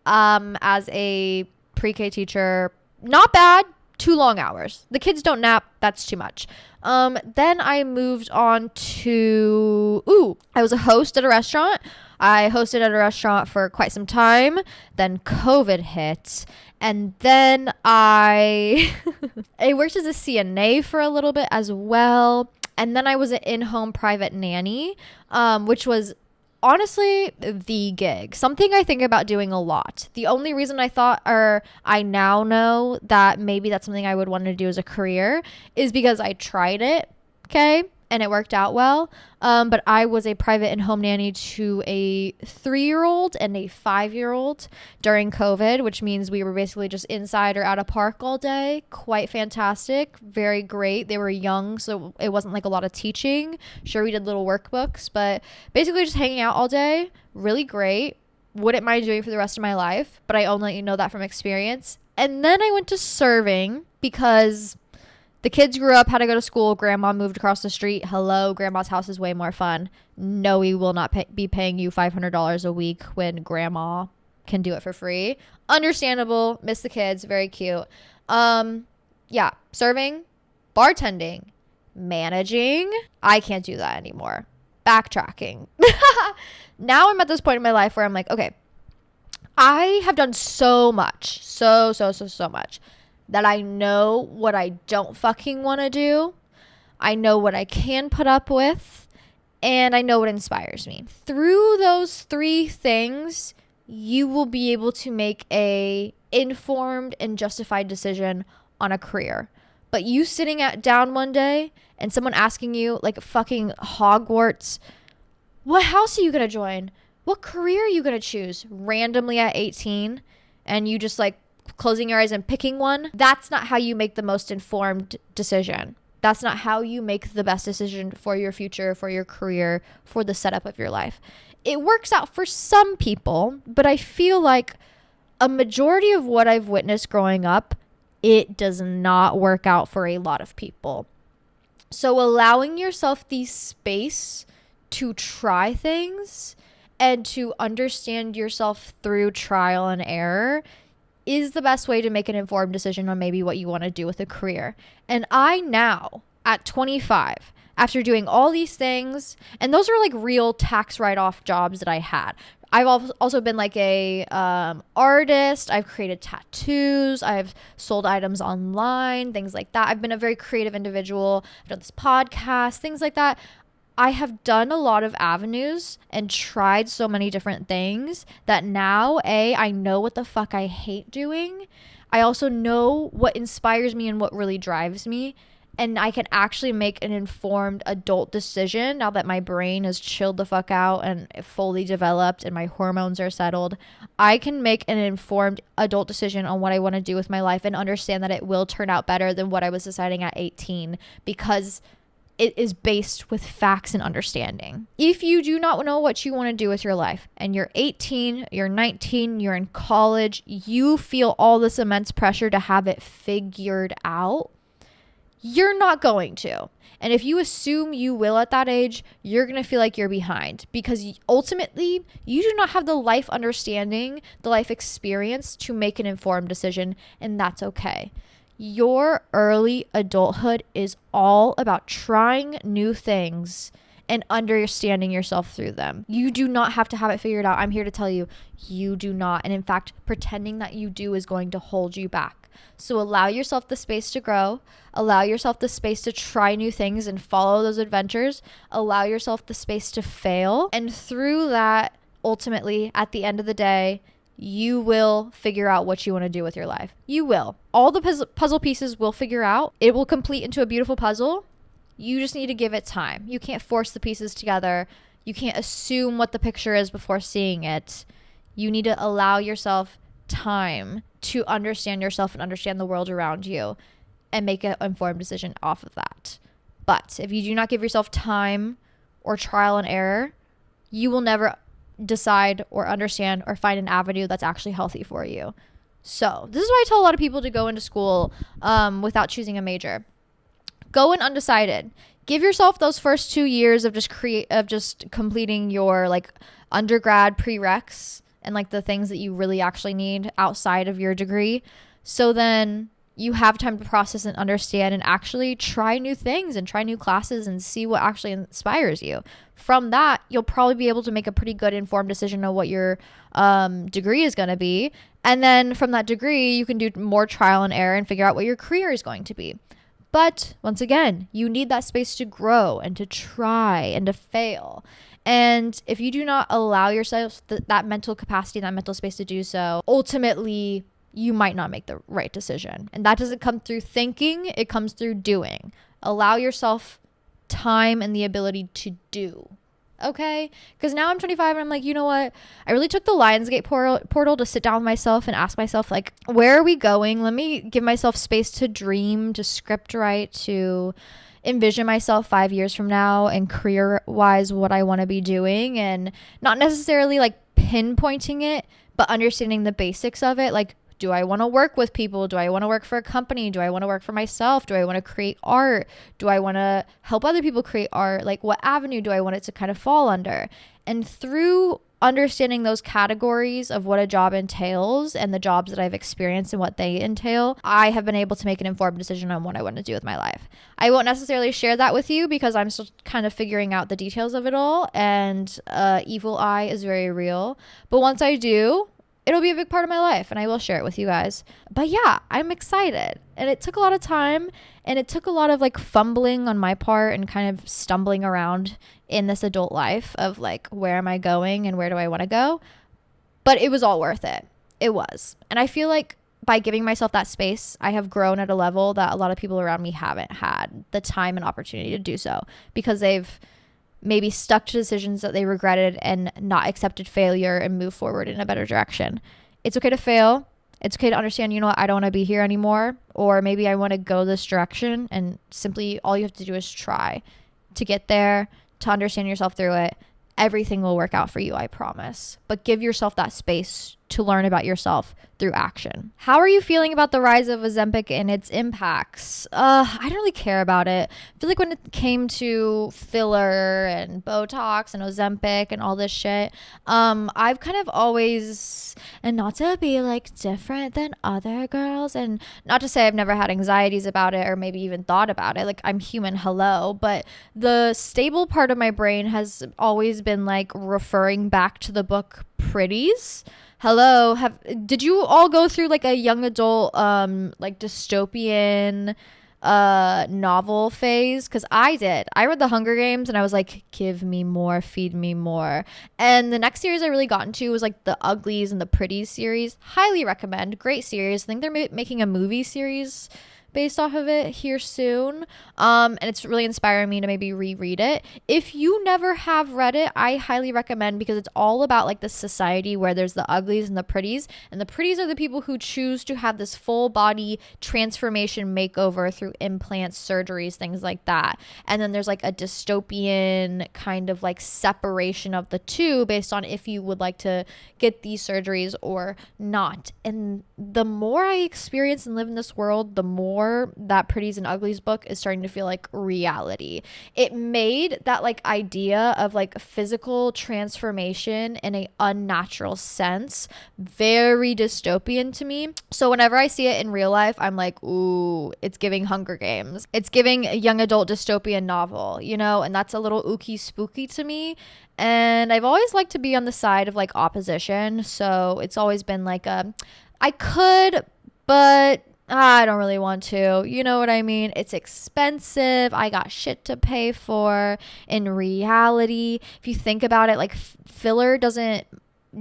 As a pre-K teacher. Not bad. Too long hours. The kids don't nap. That's too much. Then I moved on to, I was a host at a restaurant. I hosted at a restaurant for quite some time. Then COVID hit. And then I worked as a CNA for a little bit as well. And then I was an in-home private nanny, which was honestly the gig. Something I think about doing a lot. The only reason I now know that maybe that's something I would want to do as a career is because I tried it. Okay. And it worked out well. But I was a private and home nanny to a 3-year-old and a 5-year-old during COVID, which means we were basically just inside or at a park all day. Quite fantastic. Very great. They were young, so it wasn't like a lot of teaching. Sure, we did little workbooks, but basically just hanging out all day. Really great. Wouldn't mind doing for the rest of my life, but I only know that from experience. And then I went to serving because the kids grew up, had to go to school. Grandma moved across the street. Hello, grandma's house is way more fun. No, we will not be paying you $500 a week when grandma can do it for free. Understandable. Miss the kids. Very cute. Serving, bartending, managing. I can't do that anymore. Backtracking. Now I'm at this point in my life where I'm like, okay, I have done so much, so much, that I know what I don't fucking want to do. I know what I can put up with, and I know what inspires me. Through those 3 things, you will be able to make a informed and justified decision on a career. But you sitting down one day and someone asking you, like fucking Hogwarts, what house are you going to join? What career are you going to choose? Randomly at 18, and you just like closing your eyes and picking one. That's not how you make the most informed decision. That's not how you make the best decision for your future, for your career, for the setup of your life. It works out for some people, but I feel like a majority of what I've witnessed growing up, it does not work out for a lot of people. So allowing yourself the space to try things and to understand yourself through trial and error is the best way to make an informed decision on maybe what you want to do with a career. And I now, at 25, after doing all these things, and those are like real tax write-off jobs that I had. I've also been like a artist. I've created tattoos. I've sold items online, things like that. I've been a very creative individual. I've done this podcast, things like that. I have done a lot of avenues and tried so many different things that now, I know what the fuck I hate doing. I also know what inspires me and what really drives me. And I can actually make an informed adult decision now that my brain is chilled the fuck out and fully developed and my hormones are settled. I can make an informed adult decision on what I want to do with my life and understand that it will turn out better than what I was deciding at 18 because it is based with facts and understanding. If you do not know what you want to do with your life and you're 18, you're 19, you're in college, you feel all this immense pressure to have it figured out, you're not going to. And if you assume you will at that age, you're going to feel like you're behind because ultimately you do not have the life understanding, the life experience to make an informed decision, and that's okay. Your early adulthood is all about trying new things and understanding yourself through them. You do not have to have it figured out. I'm here to tell you, you do not. And in fact, pretending that you do is going to hold you back. So allow yourself the space to grow. Allow yourself the space to try new things and follow those adventures. Allow yourself the space to fail. And through that, ultimately, at the end of the day, you will figure out what you want to do with your life. You will. All the puzzle pieces will figure out. It will complete into a beautiful puzzle. You just need to give it time. You can't force the pieces together. You can't assume what the picture is before seeing it. You need to allow yourself time to understand yourself and understand the world around you and make an informed decision off of that. But if you do not give yourself time or trial and error, you will never decide or understand or find an avenue that's actually healthy for you. So this is why I tell a lot of people to go into school without choosing a major. Go in undecided. Give yourself those first 2 years of just completing your like undergrad prereqs and like the things that you really actually need outside of your degree. So then you have time to process and understand and actually try new things and try new classes and see what actually inspires you. From that, you'll probably be able to make a pretty good informed decision on what your degree is going to be. And then from that degree, you can do more trial and error and figure out what your career is going to be. But once again, you need that space to grow and to try and to fail. And if you do not allow yourself that mental capacity, that mental space to do so, ultimately, you might not make the right decision. And that doesn't come through thinking, it comes through doing. Allow yourself time and the ability to do. Okay? Because now I'm 25 and I'm like, you know what? I really took the Lionsgate portal to sit down with myself and ask myself, like, where are we going? Let me give myself space to dream, to script write, to envision myself 5 years from now and career-wise what I want to be doing, and not necessarily like pinpointing it, but understanding the basics of it. Like, do I want to work with people? Do I want to work for a company? Do I want to work for myself? Do I want to create art? Do I want to help other people create art? Like, what avenue do I want it to kind of fall under? And through understanding those categories of what a job entails and the jobs that I've experienced and what they entail, I have been able to make an informed decision on what I want to do with my life. I won't necessarily share that with you because I'm still kind of figuring out the details of it all, and evil eye is very real. But once I do, it'll be a big part of my life and I will share it with you guys. But yeah, I'm excited. And it took a lot of time and it took a lot of like fumbling on my part and kind of stumbling around in this adult life of like, where am I going and where do I want to go? But it was all worth it. It was. And I feel like by giving myself that space, I have grown at a level that a lot of people around me haven't had the time and opportunity to do so, because they've maybe stuck to decisions that they regretted and not accepted failure and move forward in a better direction. It's okay to fail. It's okay to understand, you know what, I don't want to be here anymore. Or maybe I want to go this direction, and simply all you have to do is try to get there, to understand yourself through it. Everything will work out for you, I promise. But give yourself that space to learn about yourself through action. How are you feeling about the rise of Ozempic and its impacts? I don't really care about it. I feel like when it came to filler and Botox and Ozempic and all this shit, I've kind of always, and not to be like different than other girls, and not to say I've never had anxieties about it or maybe even thought about it. Like, I'm human, hello. But the stable part of my brain has always been like referring back to the book Pretties. Hello, did you all go through like a young adult like dystopian novel phase? Because I did. I read The Hunger Games and I was like, give me more, feed me more. And the next series I really got into was like the Uglies and the Pretties series. Highly recommend. Great series. I think they're making a movie series based off of it here soon, and it's really inspiring me to maybe reread it. If you never have read it, I highly recommend, because it's all about like the society where there's the uglies and the pretties, and the pretties are the people who choose to have this full body transformation makeover through implants, surgeries, things like that. And then there's like a dystopian kind of like separation of the two based on if you would like to get these surgeries or not. And the more I experience and live in this world, the more that Pretties and Uglies book is starting to feel like reality. It made that like idea of like physical transformation in a unnatural sense very dystopian to me. So whenever I see it in real life, I'm like, ooh, it's giving Hunger Games. It's giving a young adult dystopian novel, you know, and that's a little ooky spooky to me. And I've always liked to be on the side of like opposition. So it's always been like I could, but I don't really want to. You know what I mean? It's expensive. I got shit to pay for. In reality, if you think about it, like filler doesn't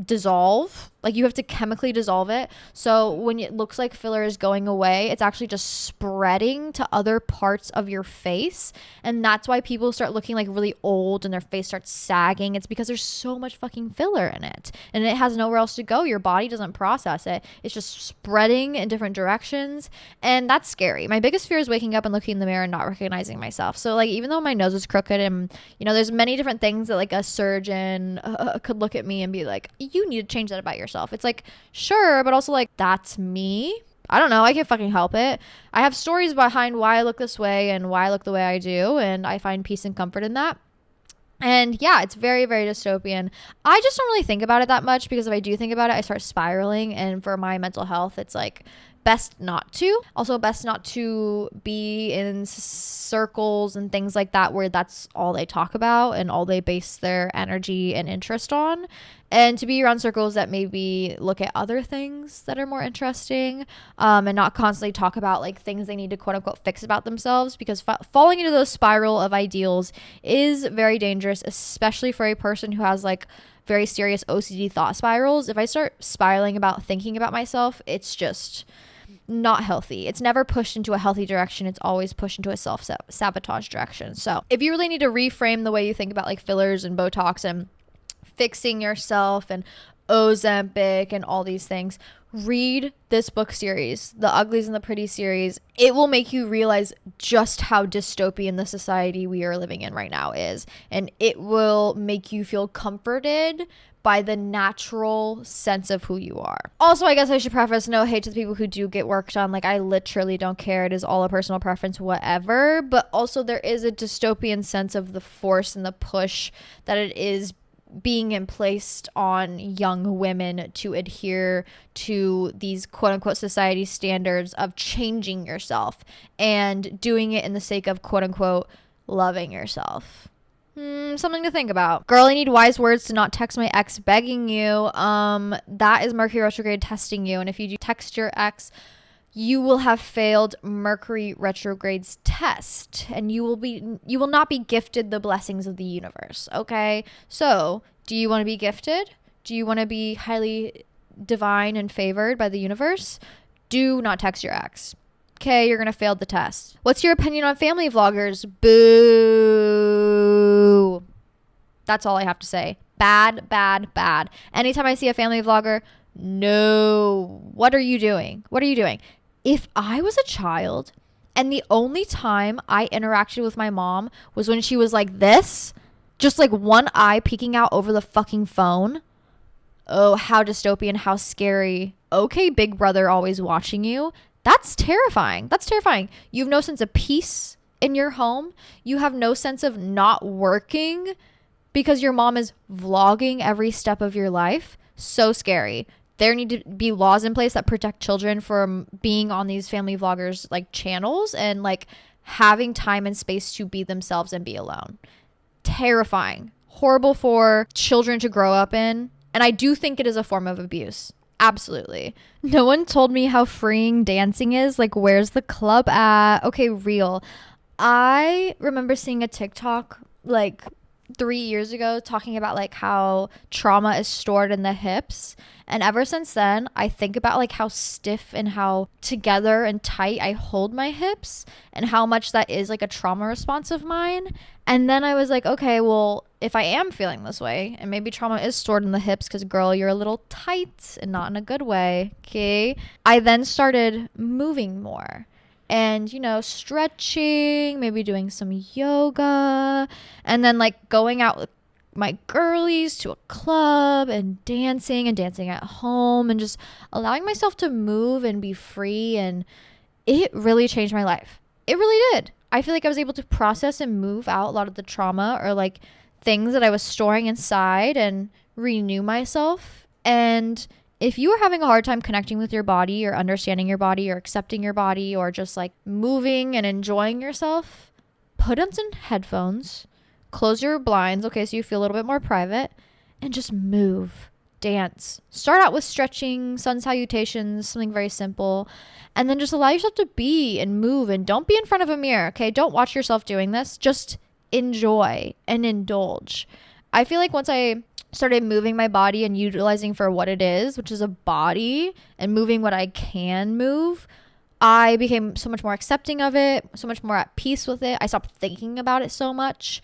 dissolve. Like, you have to chemically dissolve it. So when it looks like filler is going away, it's actually just spreading to other parts of your face. And that's why people start looking like really old and their face starts sagging. It's because there's so much fucking filler in it. And it has nowhere else to go. Your body doesn't process it. It's just spreading in different directions. And that's scary. My biggest fear is waking up and looking in the mirror and not recognizing myself. So like, even though my nose is crooked and, you know, there's many different things that like a surgeon could look at me and be like, you need to change that about yourself. It's like, sure, but also like, that's me. I don't know. I can't fucking help it. I have stories behind why I look this way and why I look the way I do. And I find peace and comfort in that. And yeah, it's very, very dystopian. I just don't really think about it that much because if I do think about it, I start spiraling. And for my mental health, it's like best not to. Also, best not to be in circles and things like that where that's all they talk about and all they base their energy and interest on. And to be around circles that maybe look at other things that are more interesting, and not constantly talk about like things they need to quote unquote fix about themselves, because falling into those spiral of ideals is very dangerous, especially for a person who has like very serious OCD thought spirals. If I start spiraling about thinking about myself, it's just not healthy. It's never pushed into a healthy direction. It's always pushed into a self-sabotage direction. So if you really need to reframe the way you think about like fillers and Botox and fixing yourself and Ozempic and all these things, read this book series, The Uglies and the Pretty series. It will make you realize just how dystopian the society we are living in right now is. And it will make you feel comforted by the natural sense of who you are. Also, I guess I should preface, no hate to the people who do get work done. Like, I literally don't care. It is all a personal preference, whatever. But also there is a dystopian sense of the force and the push that it is being placed on young women to adhere to these quote unquote society standards of changing yourself and doing it in the sake of quote unquote loving yourself. Something to think about. Girl, I need wise words to not text my ex begging you. That is Mercury retrograde testing you. And if you do text your ex, you will have failed Mercury retrograde's test and you will not be gifted the blessings of the universe. Okay. So do you want to be gifted? Do you want to be highly divine and favored by the universe? Do not text your ex. Okay, you're going to fail the test. What's your opinion on family vloggers? Boo. That's all I have to say. Bad, bad, bad. Anytime I see a family vlogger, no. What are you doing? What are you doing? If I was a child and the only time I interacted with my mom was when she was like this, just like one eye peeking out over the fucking phone. Oh, how dystopian, how scary. Okay, big brother always watching you. That's terrifying. That's terrifying. You have no sense of peace in your home. You have no sense of not working because your mom is vlogging every step of your life. So scary. There need to be laws in place that protect children from being on these family vloggers like channels and like having time and space to be themselves and be alone. Terrifying. Horrible for children to grow up in. And I do think it is a form of abuse. Absolutely. No one told me how freeing dancing is. Like, where's the club at? Okay, real. I remember seeing a TikTok like 3 years ago talking about like how trauma is stored in the hips. And ever since then, I think about like how stiff and how together and tight I hold my hips and how much that is like a trauma response of mine. And then I was like, okay, well, if I am feeling this way and maybe trauma is stored in the hips because girl, you're a little tight and not in a good way. Okay. I then started moving more and, you know, stretching, maybe doing some yoga, and then like going out with my girlies to a club and dancing at home and just allowing myself to move and be free. And it really changed my life. It really did. I feel like I was able to process and move out a lot of the trauma or like things that I was storing inside and renew myself. And if you are having a hard time connecting with your body or understanding your body or accepting your body or just like moving and enjoying yourself, put on some headphones, close your blinds, okay, so you feel a little bit more private, and just move, dance. Start out with stretching, sun salutations, something very simple, and then just allow yourself to be and move, and don't be in front of a mirror, okay? Don't watch yourself doing this. Just enjoy and indulge. I feel like once I started moving my body and utilizing for what it is, which is a body, and moving what I can move, I became so much more accepting of it, so much more at peace with it. I stopped thinking about it so much.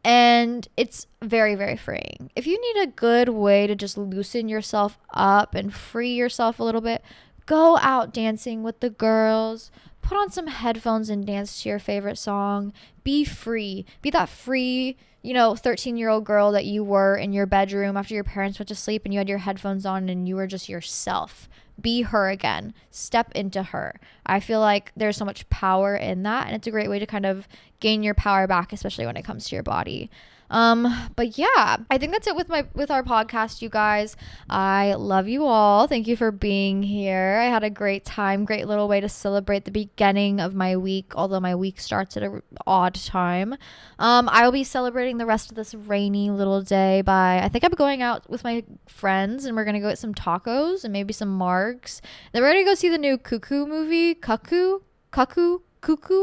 And it's very, very freeing. If you need a good way to just loosen yourself up and free yourself a little bit, go out dancing with the girls. Put on some headphones and dance to your favorite song. Be free. Be that free, 13-year-old girl that you were in your bedroom after your parents went to sleep and you had your headphones on and you were just yourself. be her again. Step into her. I feel like there's so much power in that, and it's a great way to kind of gain your power back, especially when it comes to your body. But yeah, I think that's it with our podcast, you guys. I love you all. Thank you for being here. I had a great time. Great little way to celebrate the beginning of my week, although my week starts at an odd time. I will be celebrating the rest of this rainy little day I think I'm going out with my friends, and we're gonna go get some tacos and maybe some margs. Then we're gonna go see the new Cuckoo movie. Cuckoo,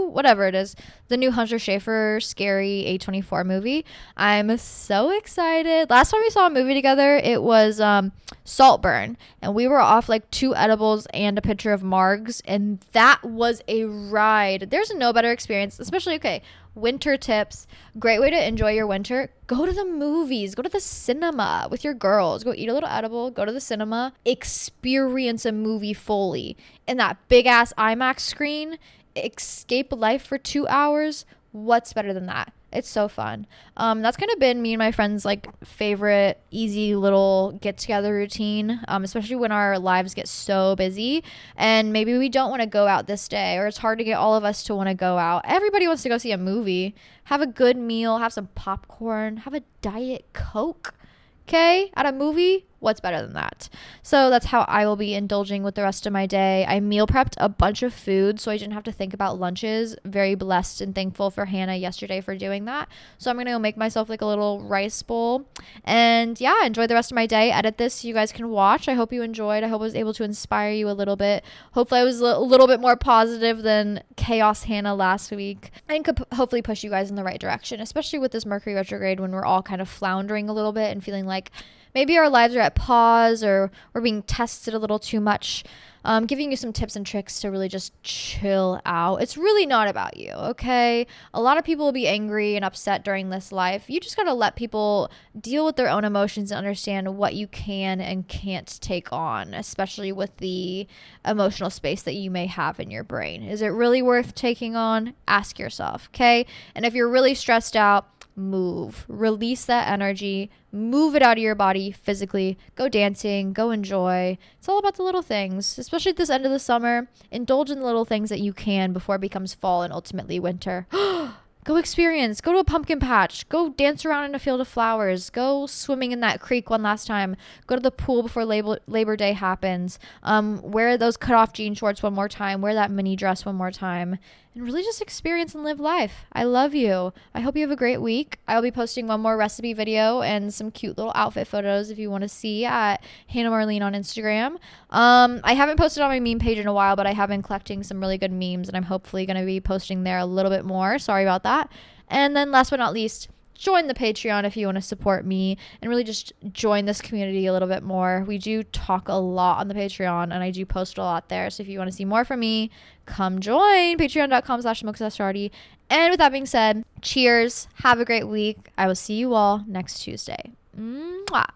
whatever it is, the new Hunter Schafer scary A24 movie. I'm so excited. Last time we saw a movie together, it was Saltburn, and we were off like 2 edibles and a picture of margs, and that was a ride. There's no better experience, especially, okay, winter tips. Great way to enjoy your winter. Go to the movies, go to the cinema with your girls, go eat a little edible, go to the cinema, experience a movie fully in that big ass IMAX screen. Escape life for 2 hours. What's better than that? It's so fun. That's kind of been me and my friends' like favorite easy little get together routine, especially when our lives get so busy and maybe we don't want to go out this day, or it's hard to get all of us to want to go out. Everybody wants to go see a movie, have a good meal, have some popcorn, have a Diet Coke. Okay, at a movie, what's better than that? So that's how I will be indulging with the rest of my day. I meal prepped a bunch of food so I didn't have to think about lunches. Very blessed and thankful for Hannah yesterday for doing that. So I'm going to go make myself like a little rice bowl. And yeah, enjoy the rest of my day. Edit this so you guys can watch. I hope you enjoyed. I hope I was able to inspire you a little bit. Hopefully I was a little bit more positive than Chaos Hannah last week. And could hopefully push you guys in the right direction, especially with this Mercury retrograde when we're all kind of floundering a little bit and feeling like maybe our lives are at pause or we're being tested a little too much. Giving you some tips and tricks to really just chill out. It's really not about you, okay? A lot of people will be angry and upset during this life. You just gotta let people deal with their own emotions and understand what you can and can't take on, especially with the emotional space that you may have in your brain. Is it really worth taking on? Ask yourself, okay? And if you're really stressed out, move, release that energy, move it out of your body physically, go dancing, go enjoy. It's all about the little things, especially at this end of the summer. Indulge in the little things that you can before it becomes fall and ultimately winter. Go experience, go to a pumpkin patch, go dance around in a field of flowers, go swimming in that creek one last time, go to the pool before Labor Day happens, wear those cutoff jean shorts one more time, wear that mini dress one more time, and really just experience and live life. I love you. I hope you have a great week. I'll be posting one more recipe video and some cute little outfit photos if you want to see at Hannah Marlene on Instagram. I haven't posted on my meme page in a while, but I have been collecting some really good memes, and I'm hopefully going to be posting there a little bit more. Sorry about that. And then last but not least, join the Patreon if you want to support me and really just join this community a little bit more. We do talk a lot on the Patreon, and I do post a lot there. So if you want to see more from me, come join patreon.com/mochasastardi. And with that being said, cheers. Have a great week. I will see you all next Tuesday. Mwah.